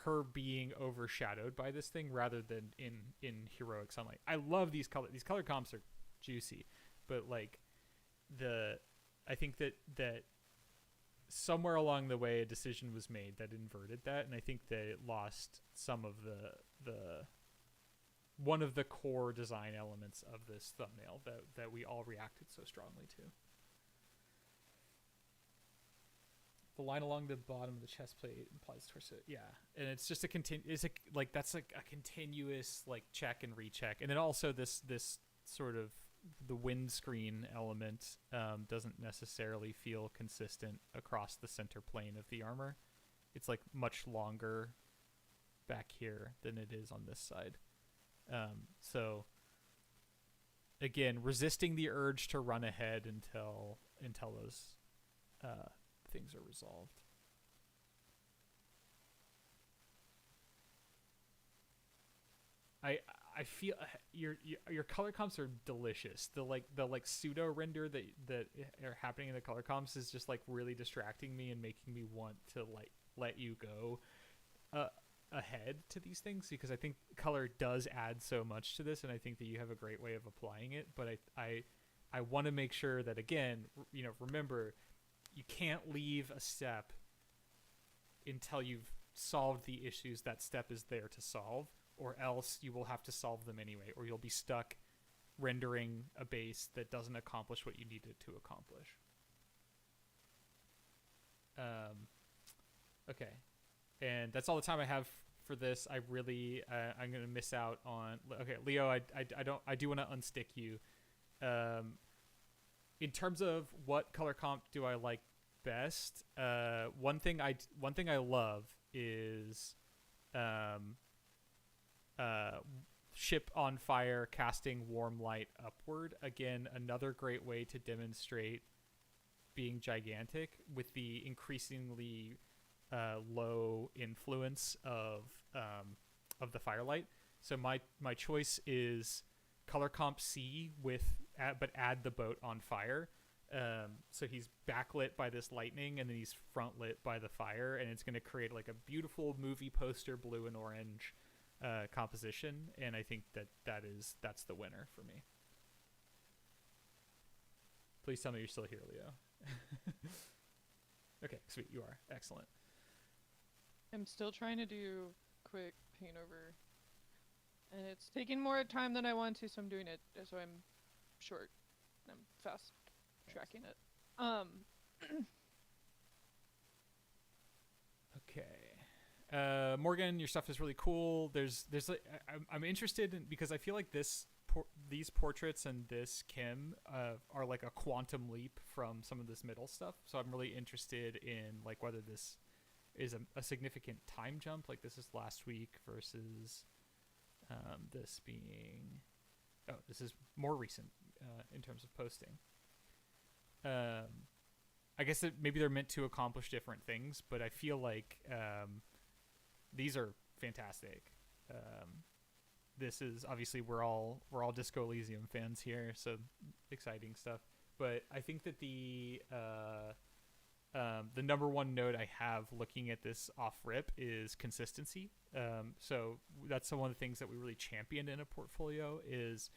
[SPEAKER 2] her being overshadowed by this thing rather than in heroic sunlight. I love these color comps are juicy, but like I think that somewhere along the way a decision was made that inverted that, and I think that it lost some of the one of the core design elements of this thumbnail that we all reacted so strongly to. The line along the bottom of the chest plate implies torso. Yeah, and it's just that's like a continuous like check and recheck, and then also this sort of the windscreen element doesn't necessarily feel consistent across the center plane of the armor. It's like much longer back here than it is on this side. So again, resisting the urge to run ahead until those things are resolved. I feel your color comps are delicious. The pseudo render that are happening in the color comps is just like really distracting me and making me want to like let you go ahead to these things, because I think color does add so much to this, and I think that you have a great way of applying it. But I want to make sure that, again, remember, you can't leave a step until you've solved the issues that step is there to solve, or else you will have to solve them anyway, or you'll be stuck rendering a base that doesn't accomplish what you need it to accomplish. Okay. And that's all the time I have for this. I really, I'm going to miss out on, okay, Leo, I do want to unstick you. In terms of what color comp do I like best, one thing I love is, ship on fire casting warm light upward. Again, another great way to demonstrate being gigantic with the increasingly low influence of the firelight. So my choice is color comp C but add the boat on fire. So he's backlit by this lightning, and then he's front lit by the fire, and it's going to create like a beautiful movie poster blue and orange composition. And I think that's the winner for me. Please tell me you're still here, Leo. Okay, sweet, you are. Excellent.
[SPEAKER 1] I'm still trying to do quick paint over, and it's taking more time than I want to, so I'm doing it. So I'm short. I'm fast tracking it.
[SPEAKER 2] Okay. Morgan, your stuff is really cool. There's like, I'm interested in, because I feel like these portraits and this Kim are like a quantum leap from some of this middle stuff. So I'm really interested in like whether this is a significant time jump, like this is last week versus this being, this is more recent in terms of posting. I guess that maybe they're meant to accomplish different things, but I feel like these are fantastic. This is obviously we're all Disco Elysium fans here, so exciting stuff. But I think that the number one note I have looking at this off rip is consistency. So that's one of the things that we really championed in a portfolio is,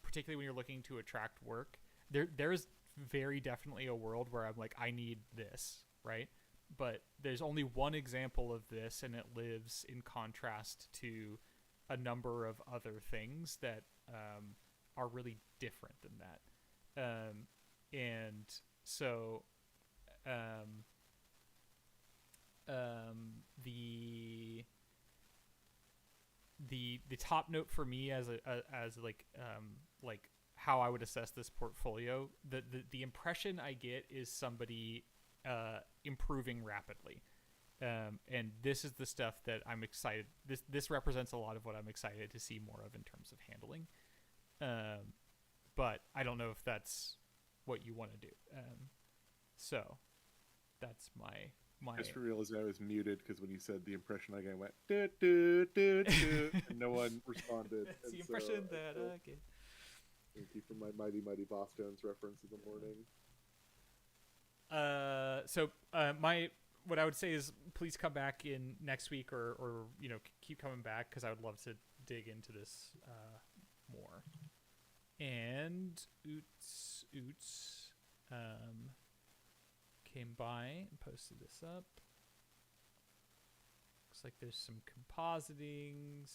[SPEAKER 2] particularly when you're looking to attract work, there is very definitely a world where I'm like, I need this, right? But there's only one example of this, and it lives in contrast to a number of other things that are really different than that. And so the top note for me as how I would assess this portfolio, the impression I get is somebody improving rapidly. And this is the stuff that I'm excited. This represents a lot of what I'm excited to see more of in terms of handling. But I don't know if that's what you want to do. So that's my.
[SPEAKER 3] I just realized I was muted because when you said the impression I went do do do do, and no one responded.
[SPEAKER 2] That's the impression that I get.
[SPEAKER 3] Thank you for my Mighty Mighty Boss Jones reference in the morning.
[SPEAKER 2] What I would say is please come back in next week or keep coming back, because I would love to dig into this more. And Oots came by and posted this up. Looks like there's some compositing.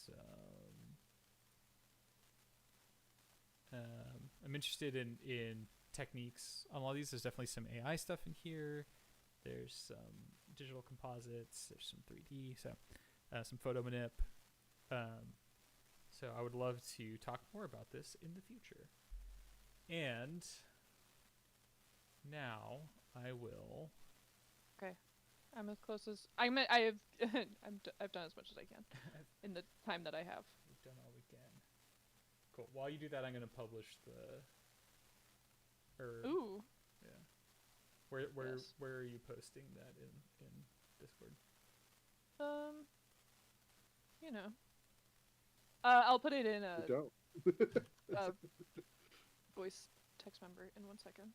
[SPEAKER 2] I'm interested in techniques on all these. There's definitely some AI stuff in here. There's some digital composites. There's some 3D. So some photo manip. So I would love to talk more about this in the future. And now I will.
[SPEAKER 1] I'm as close as I have. I've done as much as I can in the time that I have.
[SPEAKER 2] We've done all we can. Cool. While you do that, I'm going to publish the.
[SPEAKER 1] Ooh.
[SPEAKER 2] Yeah. Where
[SPEAKER 1] Yes.
[SPEAKER 2] where are you posting that in Discord?
[SPEAKER 1] You know. I'll put it in a
[SPEAKER 3] Don't.
[SPEAKER 1] voice text member in 1 second.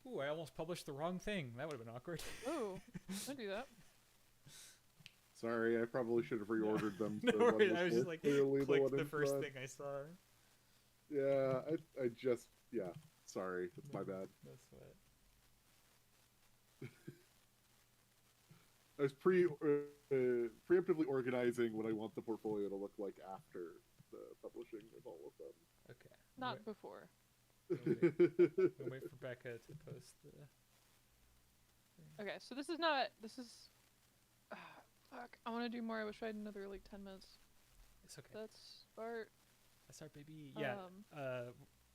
[SPEAKER 2] Ooh, I almost published the wrong thing. That would have been awkward.
[SPEAKER 1] Oh, don't do that.
[SPEAKER 3] Sorry, I probably should have reordered them.
[SPEAKER 2] No
[SPEAKER 3] so one
[SPEAKER 2] worries. I was just like,
[SPEAKER 3] clearly
[SPEAKER 2] clicked
[SPEAKER 3] one
[SPEAKER 2] the
[SPEAKER 3] in
[SPEAKER 2] first
[SPEAKER 3] front.
[SPEAKER 2] thing I saw.
[SPEAKER 3] Yeah, I just Sorry, it's my bad.
[SPEAKER 2] That's what.
[SPEAKER 3] I was preemptively organizing what I want the portfolio to look like after the publishing of all of them.
[SPEAKER 2] Okay.
[SPEAKER 1] Not before.
[SPEAKER 2] We'll wait for Becca to post the.
[SPEAKER 1] Okay, so this is not. This is. Fuck. I want to do more. I wish I had another like 10 minutes.
[SPEAKER 2] It's okay.
[SPEAKER 1] That's art.
[SPEAKER 2] That's our baby. Yeah.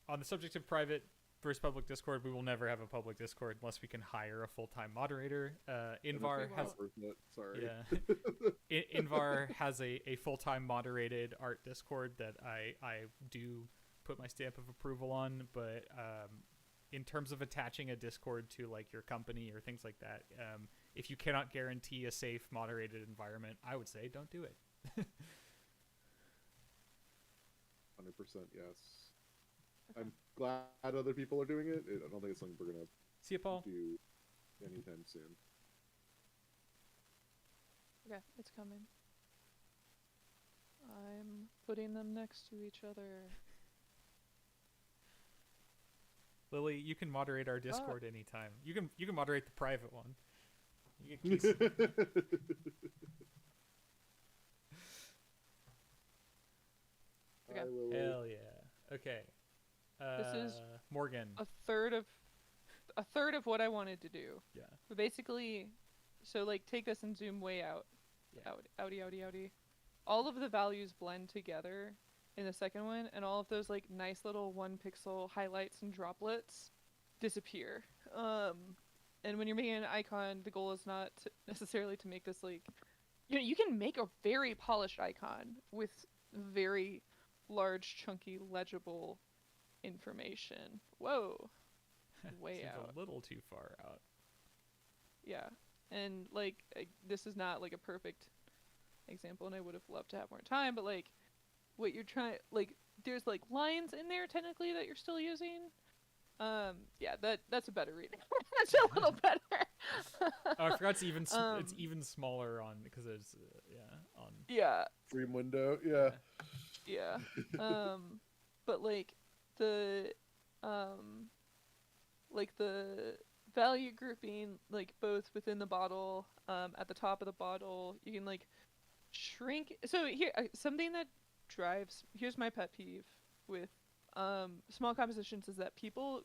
[SPEAKER 2] On the subject of private versus public Discord, we will never have a public Discord unless we can hire a full-time moderator. Invar has.
[SPEAKER 3] Sorry.
[SPEAKER 2] Yeah. Invar has a full-time moderated art Discord that I do put my stamp of approval on, but in terms of attaching a Discord to like your company or things like that, if you cannot guarantee a safe moderated environment, I would say don't do it.
[SPEAKER 3] 100% yes.
[SPEAKER 1] Okay.
[SPEAKER 3] I'm glad other people are doing it. I don't think it's something we're gonna
[SPEAKER 2] See you, Paul.
[SPEAKER 3] do anytime soon.
[SPEAKER 1] Okay, it's coming. I'm putting them next to each other.
[SPEAKER 2] Lily, you can moderate our Discord anytime. You can moderate the private one. You can
[SPEAKER 1] Okay.
[SPEAKER 3] Hi, Lily.
[SPEAKER 2] Hell yeah. Okay.
[SPEAKER 1] This is
[SPEAKER 2] Morgan.
[SPEAKER 1] a third of what I wanted to do.
[SPEAKER 2] Yeah.
[SPEAKER 1] But basically, so like take this and zoom way out.
[SPEAKER 2] Yeah.
[SPEAKER 1] Outie. All of the values blend together in the second one, and all of those like nice little 1 pixel highlights and droplets disappear. And when you're making an icon, the goal is not necessarily to make this like, you can make a very polished icon with very large, chunky, legible information. Whoa. Way
[SPEAKER 2] Seems
[SPEAKER 1] out.
[SPEAKER 2] a little too far out.
[SPEAKER 1] Yeah. And like this is not like a perfect example, and I would have loved to have more time, but like what you're trying, like there's like lines in there technically that you're still using. Yeah, that's a better reading. That's a little better.
[SPEAKER 2] Oh, I forgot it's even smaller on because it's on.
[SPEAKER 1] Yeah.
[SPEAKER 3] Dream window, yeah.
[SPEAKER 1] Yeah. But like the value grouping, like both within the bottle, at the top of the bottle, you can like shrink. So here, something that here's my pet peeve with small compositions is that people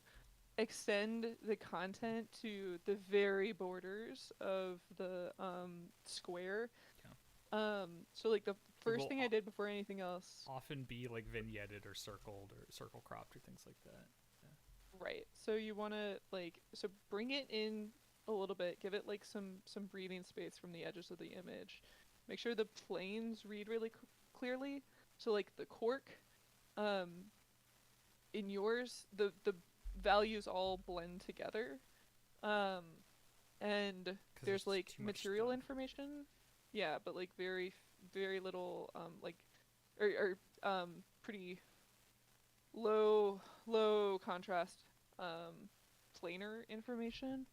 [SPEAKER 1] extend the content to the very borders of the square.
[SPEAKER 2] Yeah.
[SPEAKER 1] So like the first
[SPEAKER 2] will
[SPEAKER 1] thing I did before anything else.
[SPEAKER 2] Often be like vignetted or circled or circle cropped or things like that.
[SPEAKER 1] Right. So you want to bring it in a little bit, give it like some breathing space from the edges of the image. Make sure the planes read really clearly. So like the cork, in yours, the values all blend together. And there's like material information. Yeah, but like very little pretty low contrast planar information.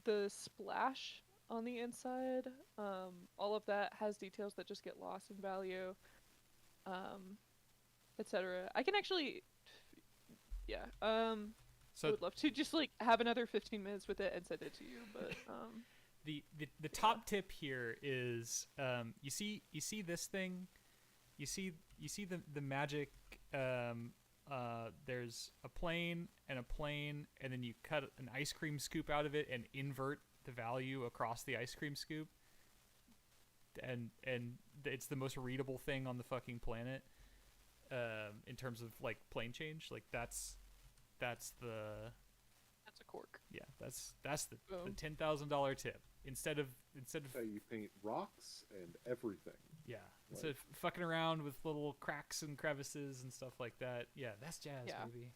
[SPEAKER 1] The splash on the inside, all of that has details that just get lost in value, etc. I can actually, yeah.
[SPEAKER 2] So
[SPEAKER 1] I would love to just like have another 15 minutes with it and send it to you, but
[SPEAKER 2] the top tip here is you see this thing, you see the magic. There's a plane, and then you cut an ice cream scoop out of it and invert the value across the ice cream scoop, and it's the most readable thing on the fucking planet. In terms of like plane change, like that's the
[SPEAKER 1] That's a cork.
[SPEAKER 2] yeah that's the
[SPEAKER 1] Boom.
[SPEAKER 2] $10,000 tip instead of
[SPEAKER 3] That's how you paint rocks and everything.
[SPEAKER 2] yeah instead of fucking around with little cracks and crevices and stuff like that. Yeah, that's jazz,
[SPEAKER 1] Yeah.
[SPEAKER 2] baby.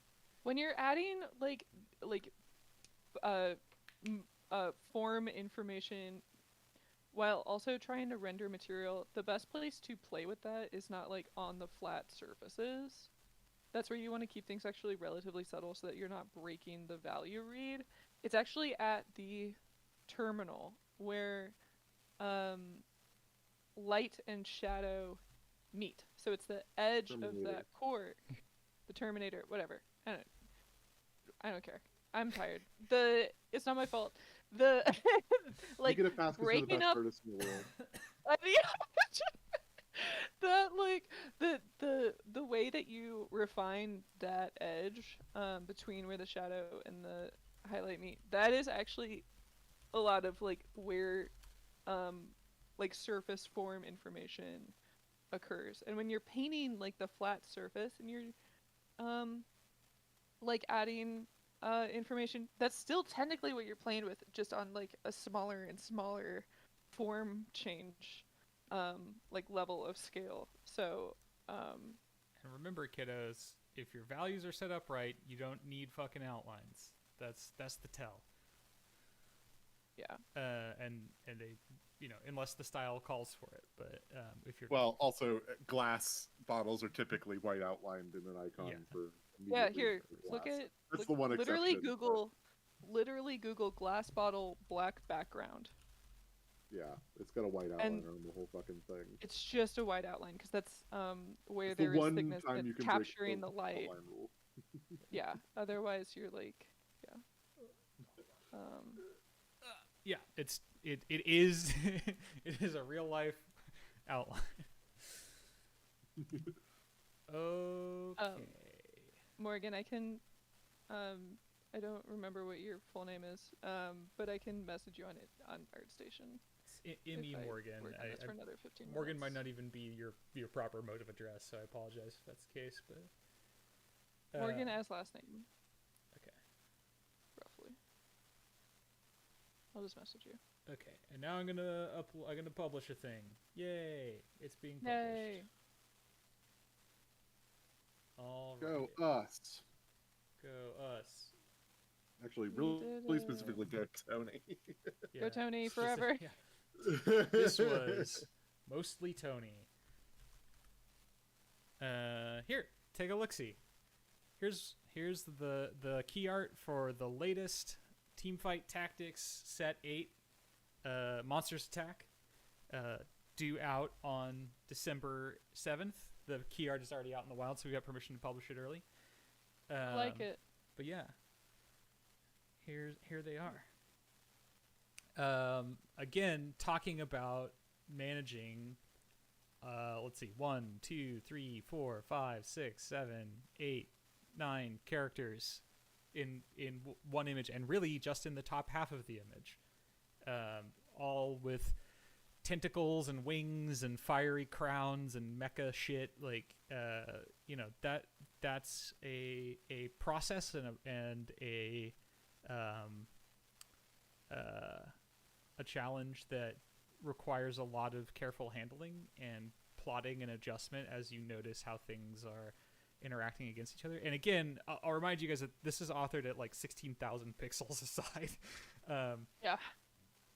[SPEAKER 1] When you're adding uh, form information while also trying to render material, the best place to play with that is not like on the flat surfaces. That's where you want to keep things actually relatively subtle so that you're not breaking the value read. It's actually at the terminal where light and shadow meet. So it's the edge of
[SPEAKER 3] Terminator.
[SPEAKER 1] that cork, the terminator, whatever. I don't care. I'm tired. It's not my fault. The like
[SPEAKER 3] you get a pass because you're the
[SPEAKER 1] breaking
[SPEAKER 3] best
[SPEAKER 1] up
[SPEAKER 3] artist in the world.
[SPEAKER 1] that like the way that you refine that edge between where the shadow and the highlight meet, that is actually a lot of like where like surface form information occurs. And when you're painting like the flat surface and you're like adding information, that's still technically what you're playing with, just on like a smaller and smaller form change like level of scale. So
[SPEAKER 2] And remember, kiddos, if your values are set up right, you don't need fucking outlines. That's the tell.
[SPEAKER 1] yeah.
[SPEAKER 2] And they, unless the style calls for it. But if you're
[SPEAKER 3] Well, also glass bottles are typically white outlined in an icon
[SPEAKER 2] Yeah.
[SPEAKER 3] for.
[SPEAKER 1] Yeah,
[SPEAKER 3] immediately
[SPEAKER 1] here,
[SPEAKER 3] for
[SPEAKER 1] look
[SPEAKER 3] glass.
[SPEAKER 1] at
[SPEAKER 3] That's the one
[SPEAKER 1] literally
[SPEAKER 3] exception, but-
[SPEAKER 1] literally Google glass bottle black background.
[SPEAKER 3] Yeah, it's got a white outline
[SPEAKER 1] And-
[SPEAKER 3] on the whole fucking thing.
[SPEAKER 1] It's just a white outline because that's where
[SPEAKER 3] It's the
[SPEAKER 1] there is
[SPEAKER 3] one
[SPEAKER 1] thickness
[SPEAKER 3] time
[SPEAKER 1] that's
[SPEAKER 3] you can
[SPEAKER 1] capturing
[SPEAKER 3] break
[SPEAKER 1] the light.
[SPEAKER 3] outline rule.
[SPEAKER 1] Yeah. Otherwise, you're like, yeah.
[SPEAKER 2] yeah, it is it is a real life outline. Okay.
[SPEAKER 1] Morgan, I can, I don't remember what your full name is, but I can message you on it on ArtStation.
[SPEAKER 2] M.E.
[SPEAKER 1] if I
[SPEAKER 2] Morgan.
[SPEAKER 1] work on this for another 15
[SPEAKER 2] Morgan might
[SPEAKER 1] minutes.
[SPEAKER 2] not even be your proper mode of address, so I apologize if that's the case. But
[SPEAKER 1] Morgan as last name.
[SPEAKER 2] Okay.
[SPEAKER 1] Roughly. I'll just message you.
[SPEAKER 2] Okay, and now I'm gonna publish a thing. Yay! It's being published.
[SPEAKER 1] Yay!
[SPEAKER 2] All
[SPEAKER 3] Go
[SPEAKER 2] right.
[SPEAKER 3] us.
[SPEAKER 2] Go us.
[SPEAKER 3] Actually,
[SPEAKER 1] We did
[SPEAKER 3] really
[SPEAKER 1] it.
[SPEAKER 3] specifically, go Tony.
[SPEAKER 2] Yeah.
[SPEAKER 1] Go Tony
[SPEAKER 2] This is-
[SPEAKER 1] forever.
[SPEAKER 2] yeah. This was mostly Tony. Here, take a look-see. Here's the key art for the latest Teamfight Tactics Set 8 Monsters Attack, due out on December 7th. The key art is already out in the wild, so we got permission to publish it early.
[SPEAKER 1] I like it.
[SPEAKER 2] But yeah, here they are. Again, talking about managing. Let's see, 1, 2, 3, 4, 5, 6, 7, 8, 9 characters in one image, and really just in the top half of the image, all with tentacles and wings and fiery crowns and mecha shit. Like, that's a process and a challenge that requires a lot of careful handling and plotting and adjustment as you notice how things are interacting against each other. And again, I'll remind you guys that this is authored at like 16,000 pixels a side.
[SPEAKER 1] Yeah.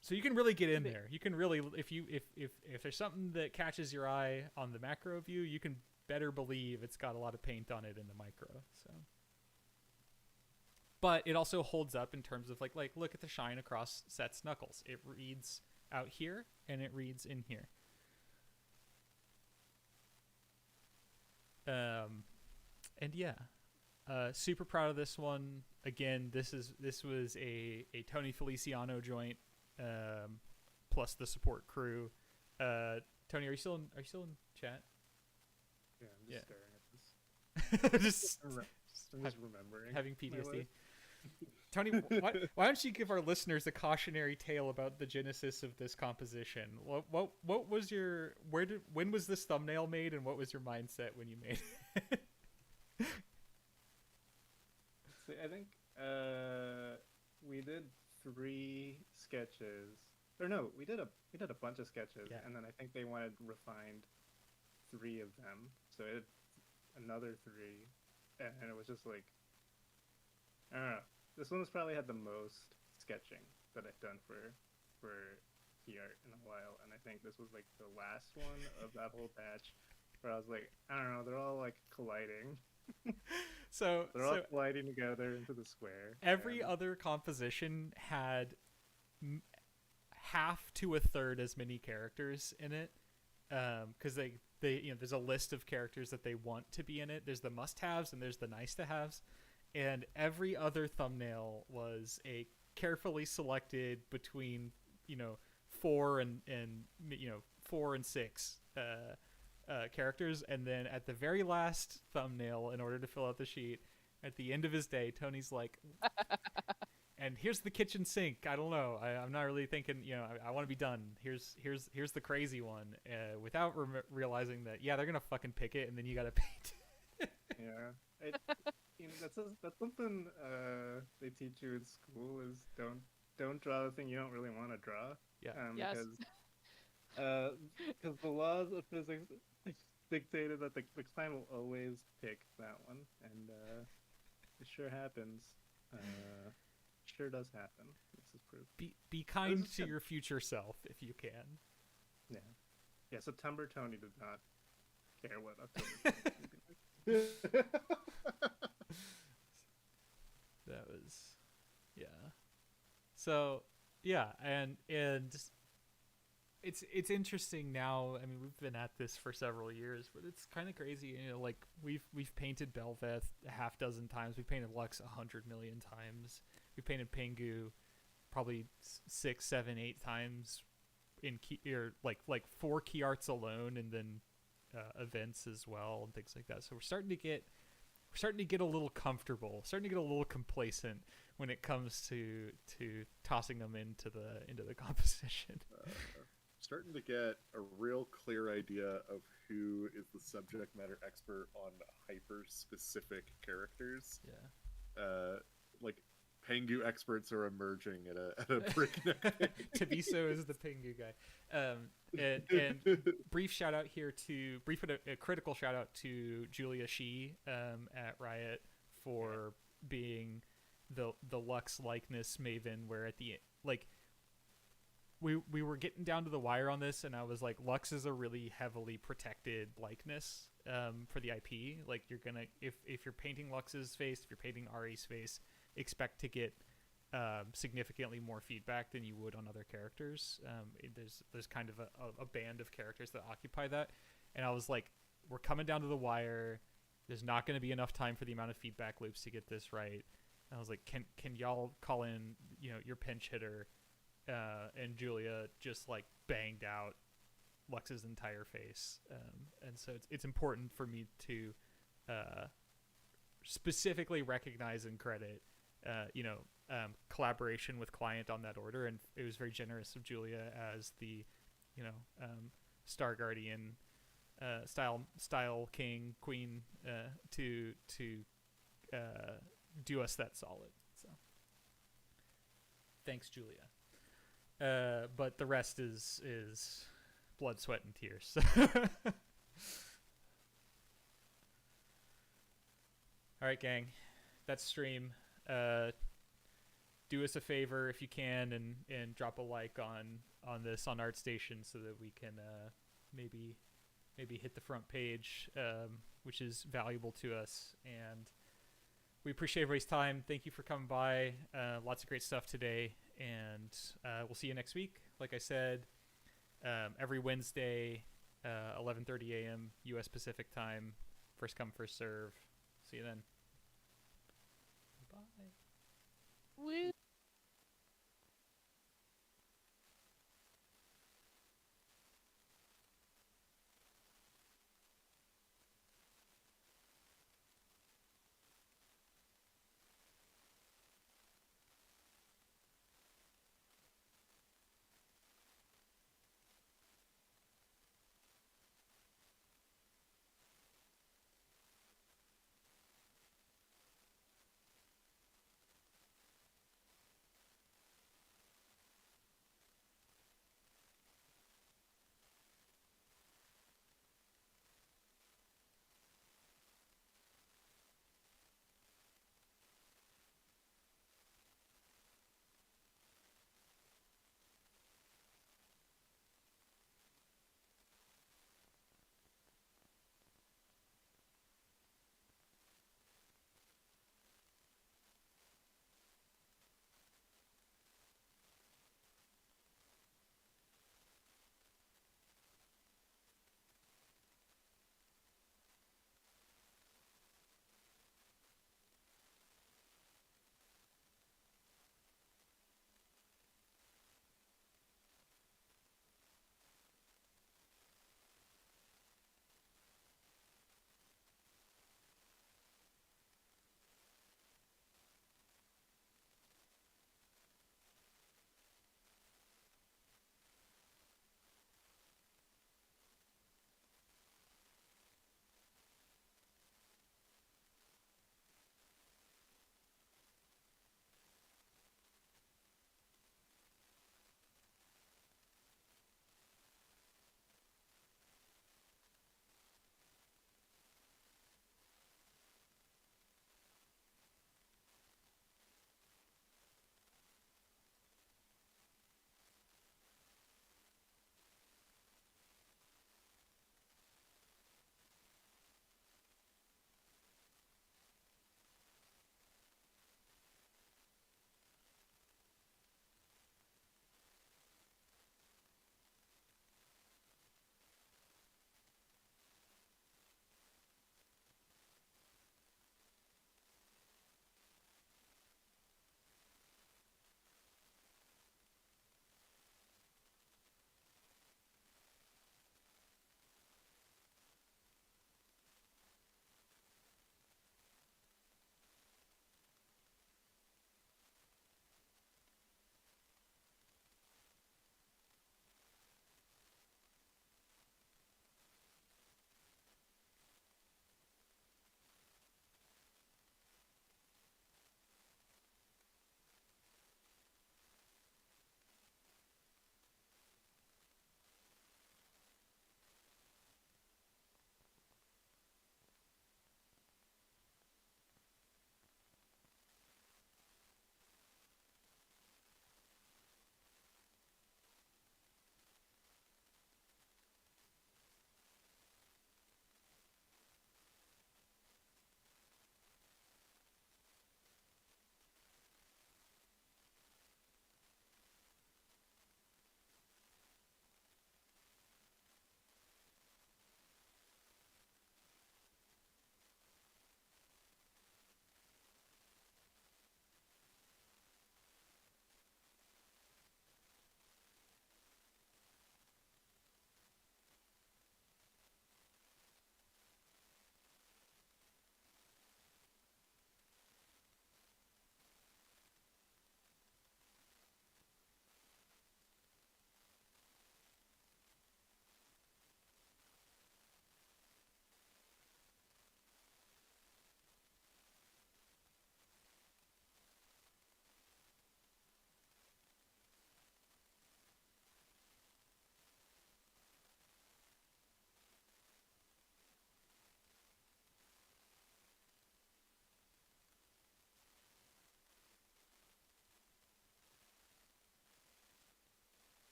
[SPEAKER 2] So you can really get in there. You can really, if there's something that catches your eye on the macro view, you can better believe it's got a lot of paint on it in the micro. So, but it also holds up in terms of like look at the shine across Seth's knuckles. It reads out here and it reads in here. And yeah, super proud of this one. Again, this was a Tony Feliciano joint, plus the support crew. Tony, are you still in chat?
[SPEAKER 4] Yeah, I'm just
[SPEAKER 2] Yeah.
[SPEAKER 4] staring at this.
[SPEAKER 2] Just
[SPEAKER 4] I'm just remembering.
[SPEAKER 2] having
[SPEAKER 4] my
[SPEAKER 2] PTSD.
[SPEAKER 4] life.
[SPEAKER 2] Tony, why don't you give our listeners a cautionary tale about the genesis of this composition? What was your when was this thumbnail made, and what was your mindset when you made it?
[SPEAKER 4] So I think we did 3 sketches. Or no, we did a bunch of sketches,
[SPEAKER 2] Yeah.
[SPEAKER 4] and then I think they wanted refined 3 of them. So it another 3, and it was just like, I don't know. This one has probably had the most sketching that I've done for key art in a while, and I think this was like the last one of that whole batch where I was like, I don't know, they're all like colliding.
[SPEAKER 2] So
[SPEAKER 4] They're all colliding together into the square.
[SPEAKER 2] every
[SPEAKER 4] and
[SPEAKER 2] other composition had half to a third as many characters in it, because they there's a list of characters that they want to be in it. There's the must-haves and there's the nice-to-haves, and every other thumbnail was a carefully selected between 4 and 4 and 6 characters, and then at the very last thumbnail, in order to fill out the sheet, at the end of his day, Tony's like, and here's the kitchen sink. I don't know. I'm not really thinking. I want to be done. Here's the crazy one, without realizing that they're gonna fucking pick it, and then you gotta paint.
[SPEAKER 4] yeah, that's something they teach you in school is don't draw the thing you don't really want to draw.
[SPEAKER 2] Yeah.
[SPEAKER 1] Yes.
[SPEAKER 4] Because the laws of physics dictated that the client will always pick that one, and it sure happens. Sure does happen. This is proof.
[SPEAKER 2] Be kind
[SPEAKER 4] is
[SPEAKER 2] to
[SPEAKER 4] good.
[SPEAKER 2] your future self if you can.
[SPEAKER 4] Yeah. September Tony did not care what October Tony would be like.
[SPEAKER 2] That was, yeah. So and it's interesting now. I mean, we've been at this for several years, but it's kind of crazy. Like we've painted Belveth a half dozen times. We painted Lux 100 million times. We painted Pengu probably 6, 7, 8 times in key, or like 4 key arts alone, and then events as well and things like that. So we're starting to get a little comfortable, starting to get a little complacent when it comes to tossing them into the composition.
[SPEAKER 3] Starting to get a real clear idea of who is the subject matter expert on hyper specific characters.
[SPEAKER 2] Yeah.
[SPEAKER 3] Like Pengu experts are emerging at a breakneck pace.
[SPEAKER 2] Tabiso is the Pengu guy. And brief a critical shout out to Julia Shi at Riot for being the Lux likeness maven, where at the we were getting down to the wire on this, and I was like, Lux is a really heavily protected likeness for the IP. Like, you're gonna, if you're painting Lux's face, if you're painting Ari's face, expect to get significantly more feedback than you would on other characters. There's kind of a band of characters that occupy that, and I was like, we're coming down to the wire. There's not going to be enough time for the amount of feedback loops to get this right. And I was like, can y'all call in your pinch hitter? And Julia just like banged out Lux's entire face, and so it's important for me to specifically recognize and credit collaboration with client on that order, and it was very generous of Julia as the Star Guardian style king queen to do us that solid. So thanks, Julia. But the rest is blood, sweat, and tears. All right, gang, that's stream. Do us a favor if you can, and drop a like on this on ArtStation, so that we can maybe hit the front page, which is valuable to us. And we appreciate everybody's time. Thank you for coming by. Lots of great stuff today, and we'll see you next week. Like I said, every Wednesday, 11:30 a.m. U.S. Pacific time. First come, first serve. See you then. Bye.
[SPEAKER 1] Woo.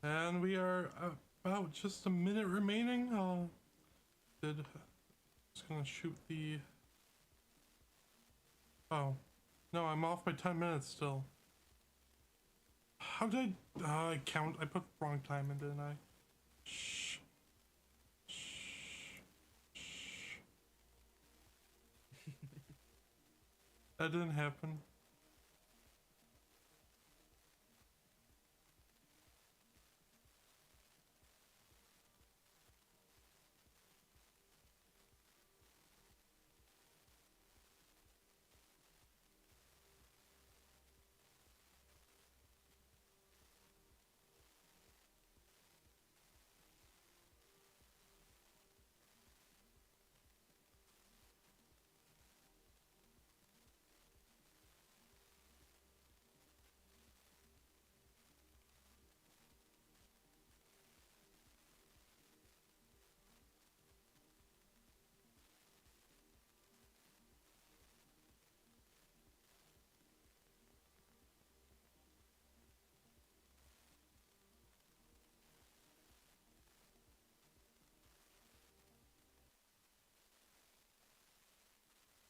[SPEAKER 5] And we are about just a minute remaining. Just gonna shoot the. Oh, no, I'm off by 10 minutes still. How did I count? I put the wrong time in, didn't I? Shh. Shh. Shh. That didn't happen.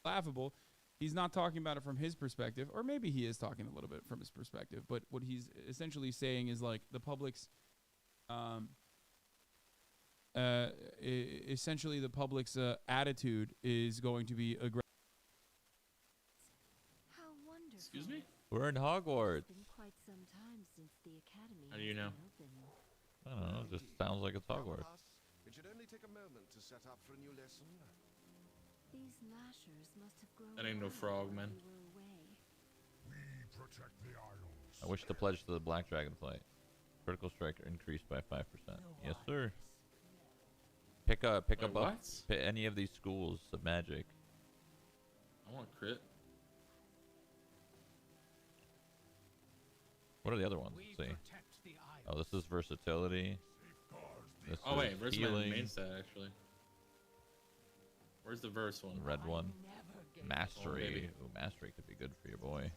[SPEAKER 6] Laughable. He's not talking about it from his perspective, or maybe he is talking a little bit from his perspective, but what he's essentially saying is like the public's essentially the public's attitude is going to be aggressive.
[SPEAKER 7] How wonderful.
[SPEAKER 8] Excuse me?
[SPEAKER 9] We're in Hogwarts.
[SPEAKER 7] It's been quite some time since the academy
[SPEAKER 8] How do you
[SPEAKER 7] has
[SPEAKER 8] know?
[SPEAKER 7] been open.
[SPEAKER 9] I don't know. It just sounds like it's Hogwarts.
[SPEAKER 10] It should only take a moment to set up for a new lesson.
[SPEAKER 7] These lashers must have grown.
[SPEAKER 8] That ain't no
[SPEAKER 7] wild
[SPEAKER 8] frog,
[SPEAKER 7] while
[SPEAKER 8] man.
[SPEAKER 7] we were away.
[SPEAKER 10] We protect the Isles.
[SPEAKER 9] I wish to pledge to the Black Dragon flight. Critical strike increased by 5%. Yes, sir. Pick up
[SPEAKER 8] Wait,
[SPEAKER 9] up
[SPEAKER 8] what?
[SPEAKER 9] any of these schools of magic.
[SPEAKER 8] I want crit.
[SPEAKER 9] What are the other ones? Let's see. Oh, this is versatility. This
[SPEAKER 8] Oh wait,
[SPEAKER 9] is
[SPEAKER 8] verse my
[SPEAKER 9] healing.
[SPEAKER 8] main stat actually. Where's the verse one?
[SPEAKER 9] The red one.
[SPEAKER 8] Oh,
[SPEAKER 9] Mastery.
[SPEAKER 8] maybe.
[SPEAKER 9] Ooh, mastery could be good for your boy.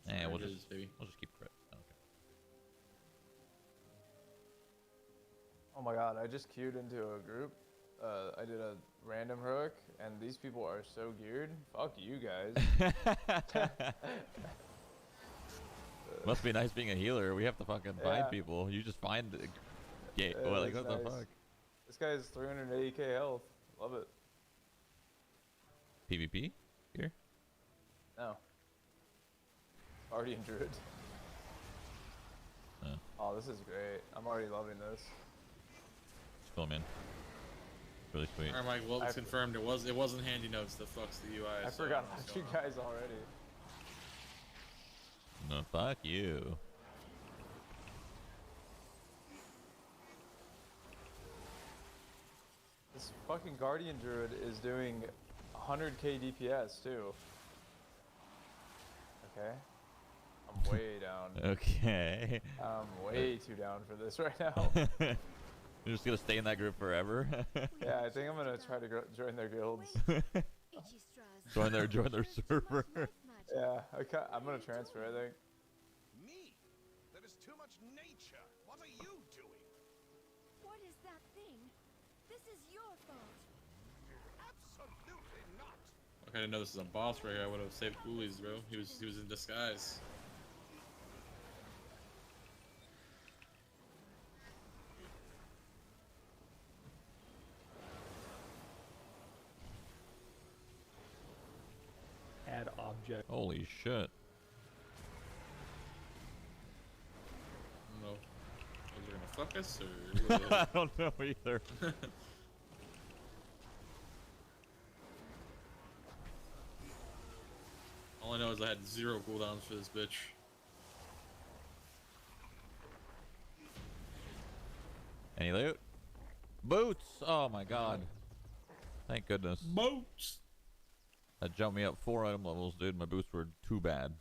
[SPEAKER 9] Eh, we'll
[SPEAKER 8] There it
[SPEAKER 9] just
[SPEAKER 8] is, baby.
[SPEAKER 9] keep crit. Okay.
[SPEAKER 11] Oh my god, I just queued into a group. I did a random heroic, and these people are so geared. Fuck you guys.
[SPEAKER 9] Must be nice being a healer. We have to fucking
[SPEAKER 11] Yeah.
[SPEAKER 9] find people. You just find the gate.
[SPEAKER 11] Yeah,
[SPEAKER 9] Like,
[SPEAKER 11] that's
[SPEAKER 9] what the
[SPEAKER 11] nice.
[SPEAKER 9] fuck?
[SPEAKER 11] This guy's 380k health. Love it.
[SPEAKER 9] PvP here?
[SPEAKER 11] No. Guardian Druid.
[SPEAKER 9] Oh.
[SPEAKER 11] Oh, this is great. I'm already loving this.
[SPEAKER 9] Just fill 'em in. Really sweet.
[SPEAKER 8] Alright, Mike. Well, it's
[SPEAKER 11] I-
[SPEAKER 8] confirmed. It wasn't handy notes that fucks the UI.
[SPEAKER 11] I
[SPEAKER 8] so
[SPEAKER 11] forgot
[SPEAKER 8] what's
[SPEAKER 11] about you
[SPEAKER 8] going on.
[SPEAKER 11] guys already.
[SPEAKER 9] No, fuck you.
[SPEAKER 11] This fucking Guardian Druid is doing 100k DPS too. Okay. I'm way down.
[SPEAKER 9] Okay.
[SPEAKER 11] I'm way too down for this right now.
[SPEAKER 9] You're just gonna stay in that group forever?
[SPEAKER 11] Yeah, I think I'm gonna try to join their guilds.
[SPEAKER 9] join their server.
[SPEAKER 11] Yeah, I'm gonna transfer, I think.
[SPEAKER 10] Me? There is too much nature. What are you doing?
[SPEAKER 7] What is that thing? This is your fault.
[SPEAKER 10] Absolutely not.
[SPEAKER 8] I didn't know this is a boss right here. I would have saved Coolies, bro. He was in disguise.
[SPEAKER 2] Add object.
[SPEAKER 9] Holy shit.
[SPEAKER 8] I don't know. Is they gonna fuck us or?
[SPEAKER 9] I don't know either.
[SPEAKER 8] All I know is I had 0 cooldowns for this bitch.
[SPEAKER 9] Any loot? Boots! Oh my god. Thank goodness.
[SPEAKER 8] Boots!
[SPEAKER 9] That jumped me up 4 item levels, dude. My boots were too bad.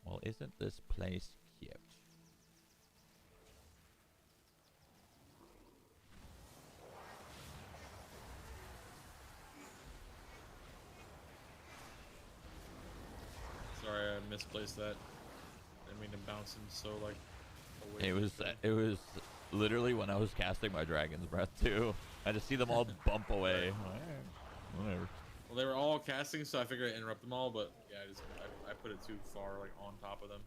[SPEAKER 9] Well, isn't this place cute?
[SPEAKER 8] misplaced that. I mean, him bouncing so like. Away
[SPEAKER 9] It was literally when I was casting my Dragon's Breath too. I just see them all bump away. Whatever.
[SPEAKER 8] Well, they were all casting, so I figured I'd interrupt them all, but yeah, I put it too far, like on top of them,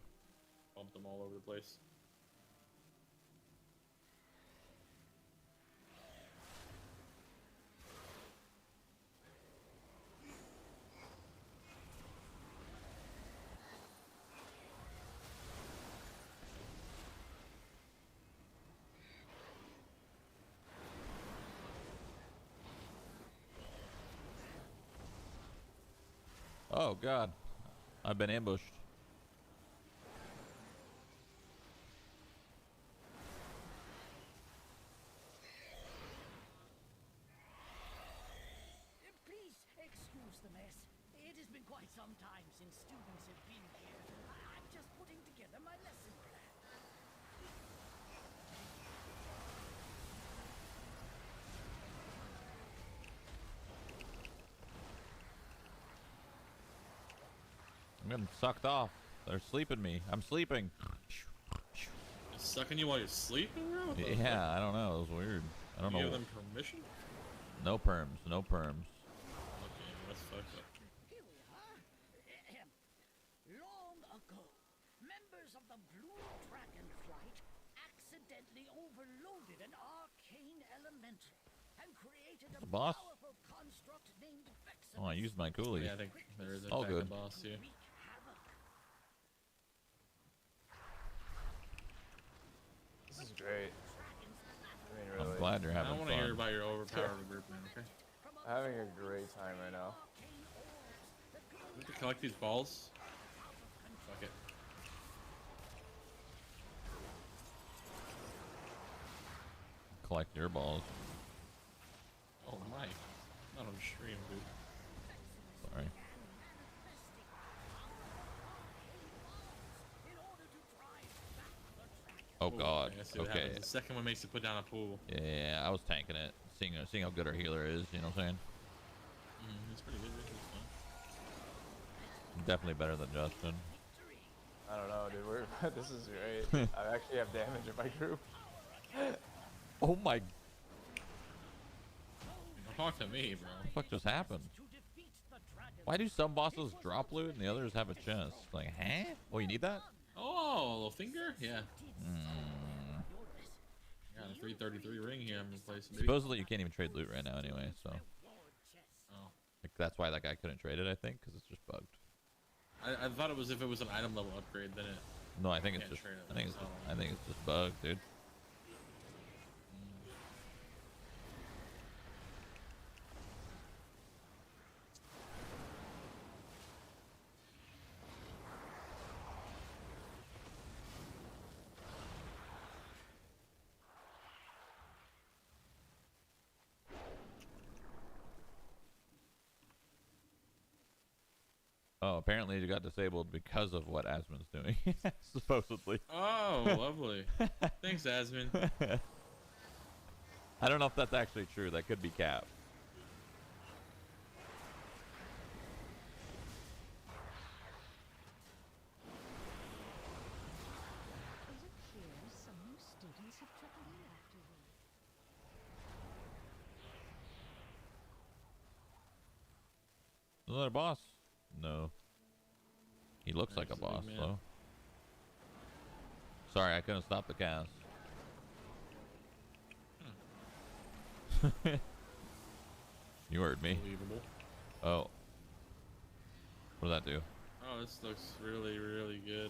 [SPEAKER 8] bumped them all over the place.
[SPEAKER 9] Oh god, I've been ambushed.
[SPEAKER 7] Please excuse the mess. It has been quite some time since students have been here. I'm just putting together my lesson plan.
[SPEAKER 9] I'm getting sucked off. They're sleeping me. I'm sleeping.
[SPEAKER 8] It's sucking you while you're sleeping, bro? What the fuck?
[SPEAKER 9] Yeah, I don't know. It was weird. I don't
[SPEAKER 8] You
[SPEAKER 9] know.
[SPEAKER 8] give them permission?
[SPEAKER 9] No perms. No perms.
[SPEAKER 8] Okay, that's fucked up.
[SPEAKER 7] Here we are. Long ago, members of the Blue Dragon Flight accidentally overloaded an arcane elemental and created a
[SPEAKER 9] boss?
[SPEAKER 7] powerful construct named Vexen.
[SPEAKER 9] Oh, I used my coolies.
[SPEAKER 8] Yeah, I think there is a
[SPEAKER 9] All good.
[SPEAKER 8] boss here.
[SPEAKER 11] This is great. I mean, really.
[SPEAKER 9] I'm glad you're
[SPEAKER 8] I
[SPEAKER 9] having
[SPEAKER 8] don't want to
[SPEAKER 9] fun.
[SPEAKER 8] hear about your overpowered group, man, okay?
[SPEAKER 11] I'm having a great time right now.
[SPEAKER 8] We have to collect these balls. Fuck it.
[SPEAKER 9] Collect your balls.
[SPEAKER 8] Oh my. Not on stream, dude.
[SPEAKER 9] Sorry. Oh god.
[SPEAKER 8] I see what
[SPEAKER 9] Okay.
[SPEAKER 8] happens. The second one makes you put down a pool.
[SPEAKER 9] Yeah, I was tanking it. Seeing how good our healer is, you know what I'm saying?
[SPEAKER 8] It's pretty good, dude. It's fun.
[SPEAKER 9] Definitely better than Justin.
[SPEAKER 11] I don't know, dude. This is great. I actually have damage in my group.
[SPEAKER 9] Oh my.
[SPEAKER 8] Don't talk to me, bro.
[SPEAKER 9] What the fuck just happened? Why do some bosses drop loot and the others have a chest? Like, huh? Oh, you need that?
[SPEAKER 8] Oh, a little finger? Yeah. Got a 333 ring here I'm replacing.
[SPEAKER 9] Supposedly you can't even trade loot right now anyway, so.
[SPEAKER 8] Oh.
[SPEAKER 9] Like, that's why that guy couldn't trade it, I think, because it's just bugged.
[SPEAKER 8] I thought it was if it was an item level upgrade, then it.
[SPEAKER 9] No, I think it's
[SPEAKER 8] Can't
[SPEAKER 9] just.
[SPEAKER 8] trade it,
[SPEAKER 9] I think it's.
[SPEAKER 8] so.
[SPEAKER 9] I think it's just bugged, dude. Oh, apparently it got disabled because of what Asmon's doing, supposedly.
[SPEAKER 8] Oh, lovely. Thanks, Asmin.
[SPEAKER 9] I don't know if that's actually true. That could be cap.
[SPEAKER 7] It appears some new students have trickled in afterward.
[SPEAKER 9] Is that a boss? No. He looks like a
[SPEAKER 8] Actually,
[SPEAKER 9] boss,
[SPEAKER 8] man.
[SPEAKER 9] though. Sorry, I couldn't stop the cast. You heard me.
[SPEAKER 8] Unbelievable.
[SPEAKER 9] Oh. What did that do?
[SPEAKER 8] Oh, this looks really, really good.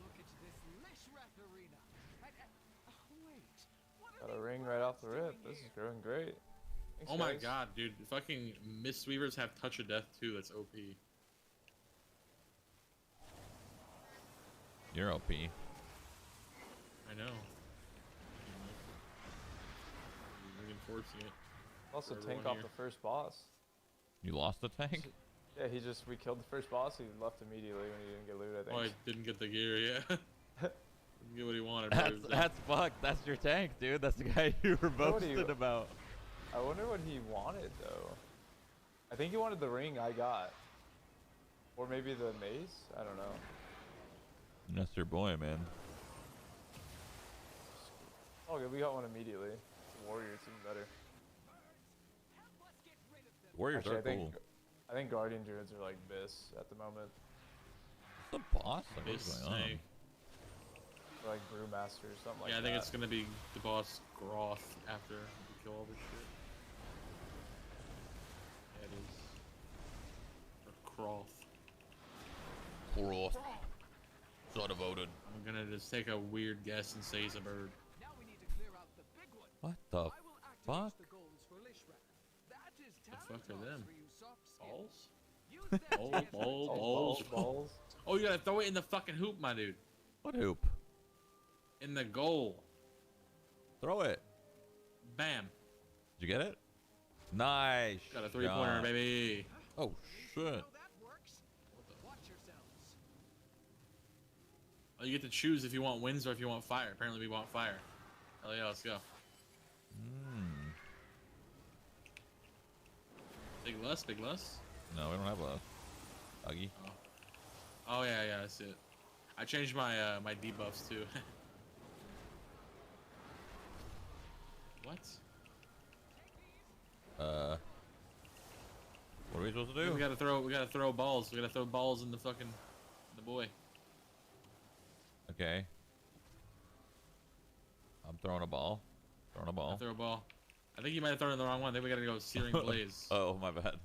[SPEAKER 10] Look at this mesh wrap arena. Wait. What
[SPEAKER 11] Got a ring right off the rip. This is going great. Thanks,
[SPEAKER 8] Oh my
[SPEAKER 11] guys.
[SPEAKER 8] god, dude. Fucking Mistweavers have Touch of Death too. That's OP.
[SPEAKER 9] You're OP.
[SPEAKER 8] I know. Reinforcing it.
[SPEAKER 11] Also,
[SPEAKER 8] for
[SPEAKER 11] tank
[SPEAKER 8] everyone
[SPEAKER 11] off
[SPEAKER 8] here.
[SPEAKER 11] the first boss.
[SPEAKER 9] You lost the tank?
[SPEAKER 11] Yeah, we killed the first boss. He left immediately when he didn't get loot, I think.
[SPEAKER 8] Oh, I didn't get the gear, yeah. Get what he wanted. Bro.
[SPEAKER 9] That's fucked. That's your tank, dude. That's the guy you were boasting about.
[SPEAKER 11] I wonder what he wanted though. I think he wanted the ring I got, or maybe the mace. I don't know.
[SPEAKER 9] That's your boy, man.
[SPEAKER 11] Oh, okay, we got one immediately. Warriors seem better.
[SPEAKER 9] Warriors
[SPEAKER 11] Actually,
[SPEAKER 9] are cool.
[SPEAKER 11] I think Guardian Druids are like Biss at the moment.
[SPEAKER 9] The boss? Like, what's going on?
[SPEAKER 11] Or like Brewmaster or something like that.
[SPEAKER 8] Yeah, I think it's gonna be the boss Groth after we kill all this shit. Yeah, it is. Or Croth.
[SPEAKER 9] Croth. Son of Odin.
[SPEAKER 8] I'm gonna just take a weird guess and say he's a bird.
[SPEAKER 10] Now we need to clear out the big one.
[SPEAKER 9] What the
[SPEAKER 10] I will activate
[SPEAKER 9] fuck?
[SPEAKER 10] the goals for Lishran. That is
[SPEAKER 8] The fuck are them?
[SPEAKER 10] for you soft
[SPEAKER 8] Balls?
[SPEAKER 10] Use that to
[SPEAKER 8] Balls,
[SPEAKER 10] get
[SPEAKER 8] balls, balls. Oh, you gotta throw it in the fucking hoop, my dude.
[SPEAKER 9] What hoop?
[SPEAKER 8] In the goal.
[SPEAKER 9] Throw it.
[SPEAKER 8] Bam.
[SPEAKER 9] Did you get it? Nice.
[SPEAKER 8] Got a 3-pointer,
[SPEAKER 9] shot.
[SPEAKER 8] baby.
[SPEAKER 9] Oh, shit.
[SPEAKER 10] that works. Watch yourselves.
[SPEAKER 8] Oh, you get to choose if you want winds or if you want fire. Apparently we want fire. Hell yeah, let's go. Big less, big less.
[SPEAKER 9] No, we don't have a Huggy.
[SPEAKER 8] Oh yeah, yeah, I see it. I changed my my debuffs too. What?
[SPEAKER 9] What are we supposed to do?
[SPEAKER 8] We gotta throw balls. We gotta throw balls in the fucking the boy.
[SPEAKER 9] Okay. I'm throwing a ball. Throwing a ball.
[SPEAKER 8] I throw a ball. I think you might have thrown it in the wrong one. I think we gotta go Searing Blaze.
[SPEAKER 9] Oh, my bad.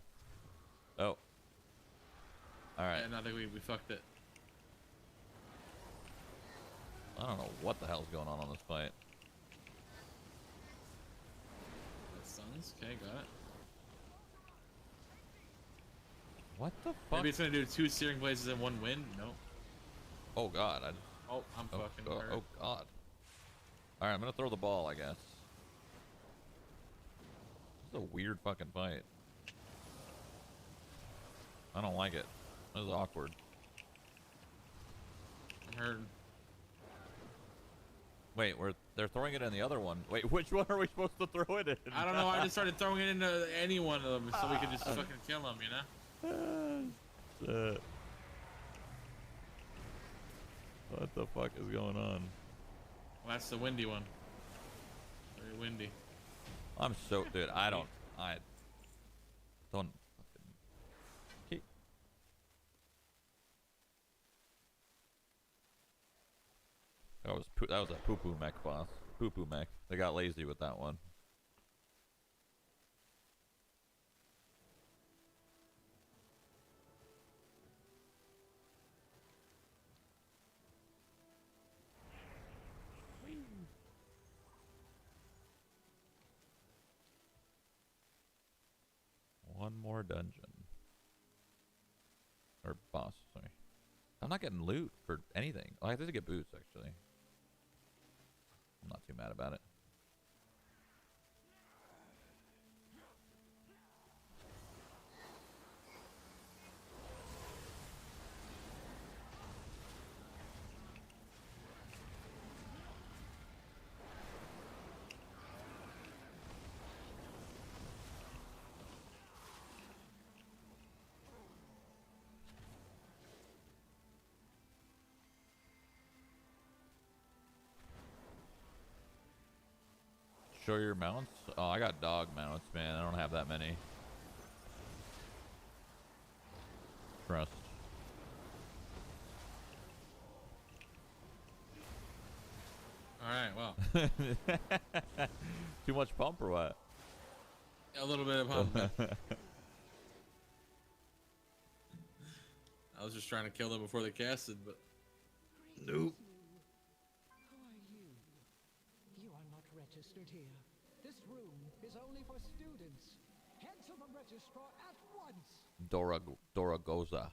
[SPEAKER 9] Oh. Alright.
[SPEAKER 8] Yeah, no, I think we fucked it.
[SPEAKER 9] I don't know what the hell's going on this fight.
[SPEAKER 8] That stuns. Okay, got it.
[SPEAKER 9] What the fuck?
[SPEAKER 8] Maybe it's gonna do 2 Searing Blazes and 1 wind? No.
[SPEAKER 9] Oh god.
[SPEAKER 8] Oh, I'm fucking hurt.
[SPEAKER 9] Oh god. Alright, I'm gonna throw the ball, I guess. This is a weird fucking fight. I don't like it. This is awkward.
[SPEAKER 8] I'm hurting.
[SPEAKER 9] Wait, they're throwing it in the other one. Wait, which one are we supposed to throw it in?
[SPEAKER 8] I don't know. I just started throwing it into any one of them so we could just fucking kill them, you know?
[SPEAKER 9] Shit. What the fuck is going on?
[SPEAKER 8] Well, that's the windy one. Very windy.
[SPEAKER 9] I'm so dude. I don't. Okay. That was a poo-poo mech boss. Poo-poo mech. They got lazy with that one. One more dungeon. Or boss, sorry. I'm not getting loot for anything. Oh, I have to get boots, actually. I'm not too mad about it. Show your mounts? Oh, I got dog mounts, man. I don't have that many. Trust.
[SPEAKER 8] Alright, well.
[SPEAKER 9] Too much pump or what?
[SPEAKER 8] A little bit of pump. I was just trying to kill them before they casted, but nope.
[SPEAKER 7] Who are you? You are not registered here. This room is only for students. Head to the registrar at once.
[SPEAKER 9] Doragoza.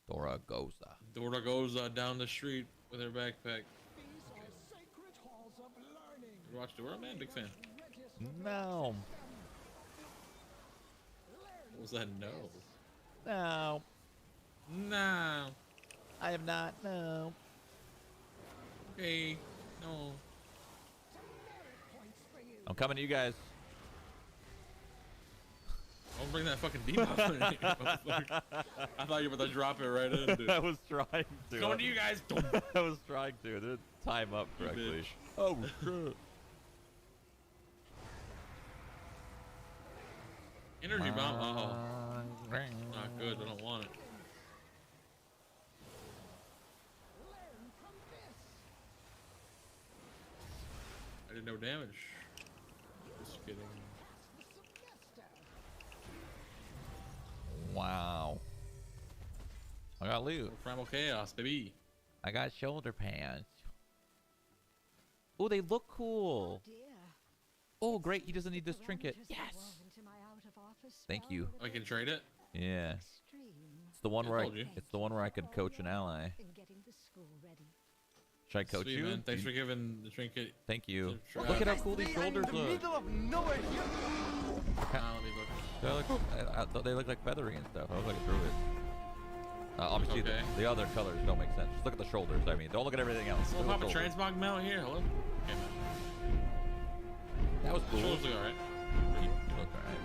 [SPEAKER 8] Dora goes down the street with her backpack.
[SPEAKER 7] These are sacred halls of learning.
[SPEAKER 8] You watch Dora, man? Big fan.
[SPEAKER 9] No.
[SPEAKER 8] What was that? No.
[SPEAKER 9] No.
[SPEAKER 8] No.
[SPEAKER 9] I have not. No.
[SPEAKER 8] Okay. No.
[SPEAKER 9] I'm coming to you guys.
[SPEAKER 8] Don't bring that fucking debuff in here, motherfucker. I thought you were about to drop it right in, dude.
[SPEAKER 9] I was trying to.
[SPEAKER 8] Going to you guys.
[SPEAKER 9] I was trying to. It didn't time up correctly. Oh, shit.
[SPEAKER 8] Energy bomb. Oh. Not good. I don't want it. I did no damage. Just kidding.
[SPEAKER 9] Wow. I got loot.
[SPEAKER 8] Primal chaos, baby.
[SPEAKER 9] I got shoulder pads. Oh, they look cool. Oh, great. He doesn't need this trinket. Yes. Thank you.
[SPEAKER 8] I can trade it?
[SPEAKER 9] Yeah. It's the one where
[SPEAKER 8] told you.
[SPEAKER 9] it's the one where I can coach an ally. Should I coach
[SPEAKER 8] Sweet,
[SPEAKER 9] you?
[SPEAKER 8] man. Thanks for giving the trinket.
[SPEAKER 9] Thank you.
[SPEAKER 8] Sure.
[SPEAKER 9] Look at how cool these shoulders look.
[SPEAKER 8] Let me look.
[SPEAKER 9] They look like feathery and stuff. I look like a druid. Obviously,
[SPEAKER 8] Okay.
[SPEAKER 9] the other colors don't make sense. Just look at the shoulders. I mean, don't look at everything else.
[SPEAKER 8] We'll
[SPEAKER 9] Look
[SPEAKER 8] pop
[SPEAKER 9] at
[SPEAKER 8] a
[SPEAKER 9] the shoulders.
[SPEAKER 8] transmog mount here. Hello? Okay, man.
[SPEAKER 9] That was cool.
[SPEAKER 8] Shoulders look alright.
[SPEAKER 9] You look alright.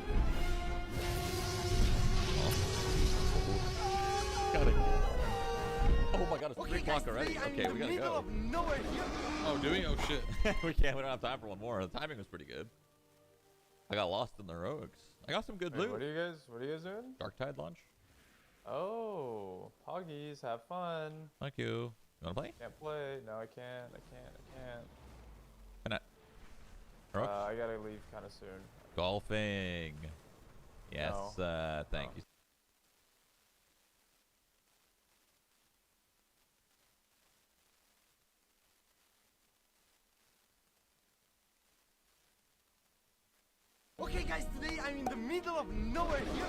[SPEAKER 9] Got it. Oh my god, it's 3 o'clock already. Okay, we gotta go.
[SPEAKER 8] Oh, do we? Oh, shit.
[SPEAKER 9] We can't. We don't have time for one more. The timing was pretty good. I got lost in the rogues. I got some good
[SPEAKER 11] Wait,
[SPEAKER 9] loot.
[SPEAKER 11] what are you guys doing?
[SPEAKER 9] Dark Tide launch.
[SPEAKER 11] Oh, Poggies, have fun.
[SPEAKER 9] Thank you. You wanna play?
[SPEAKER 11] Can't play. No, I can't.
[SPEAKER 9] Can I? Rook?
[SPEAKER 11] I gotta leave kind of soon.
[SPEAKER 9] Golfing. Yes.
[SPEAKER 11] No.
[SPEAKER 9] Thank you.
[SPEAKER 10] Okay, guys, today I'm in the middle of nowhere here.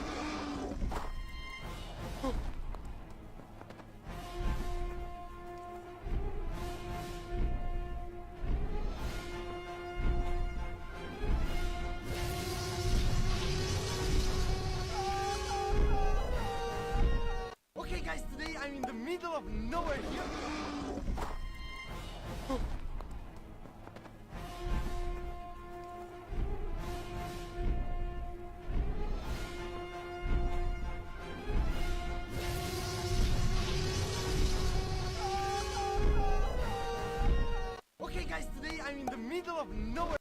[SPEAKER 10] Okay, guys, today I'm in the middle of nowhere here. Okay, guys, today I'm in the middle of nowhere.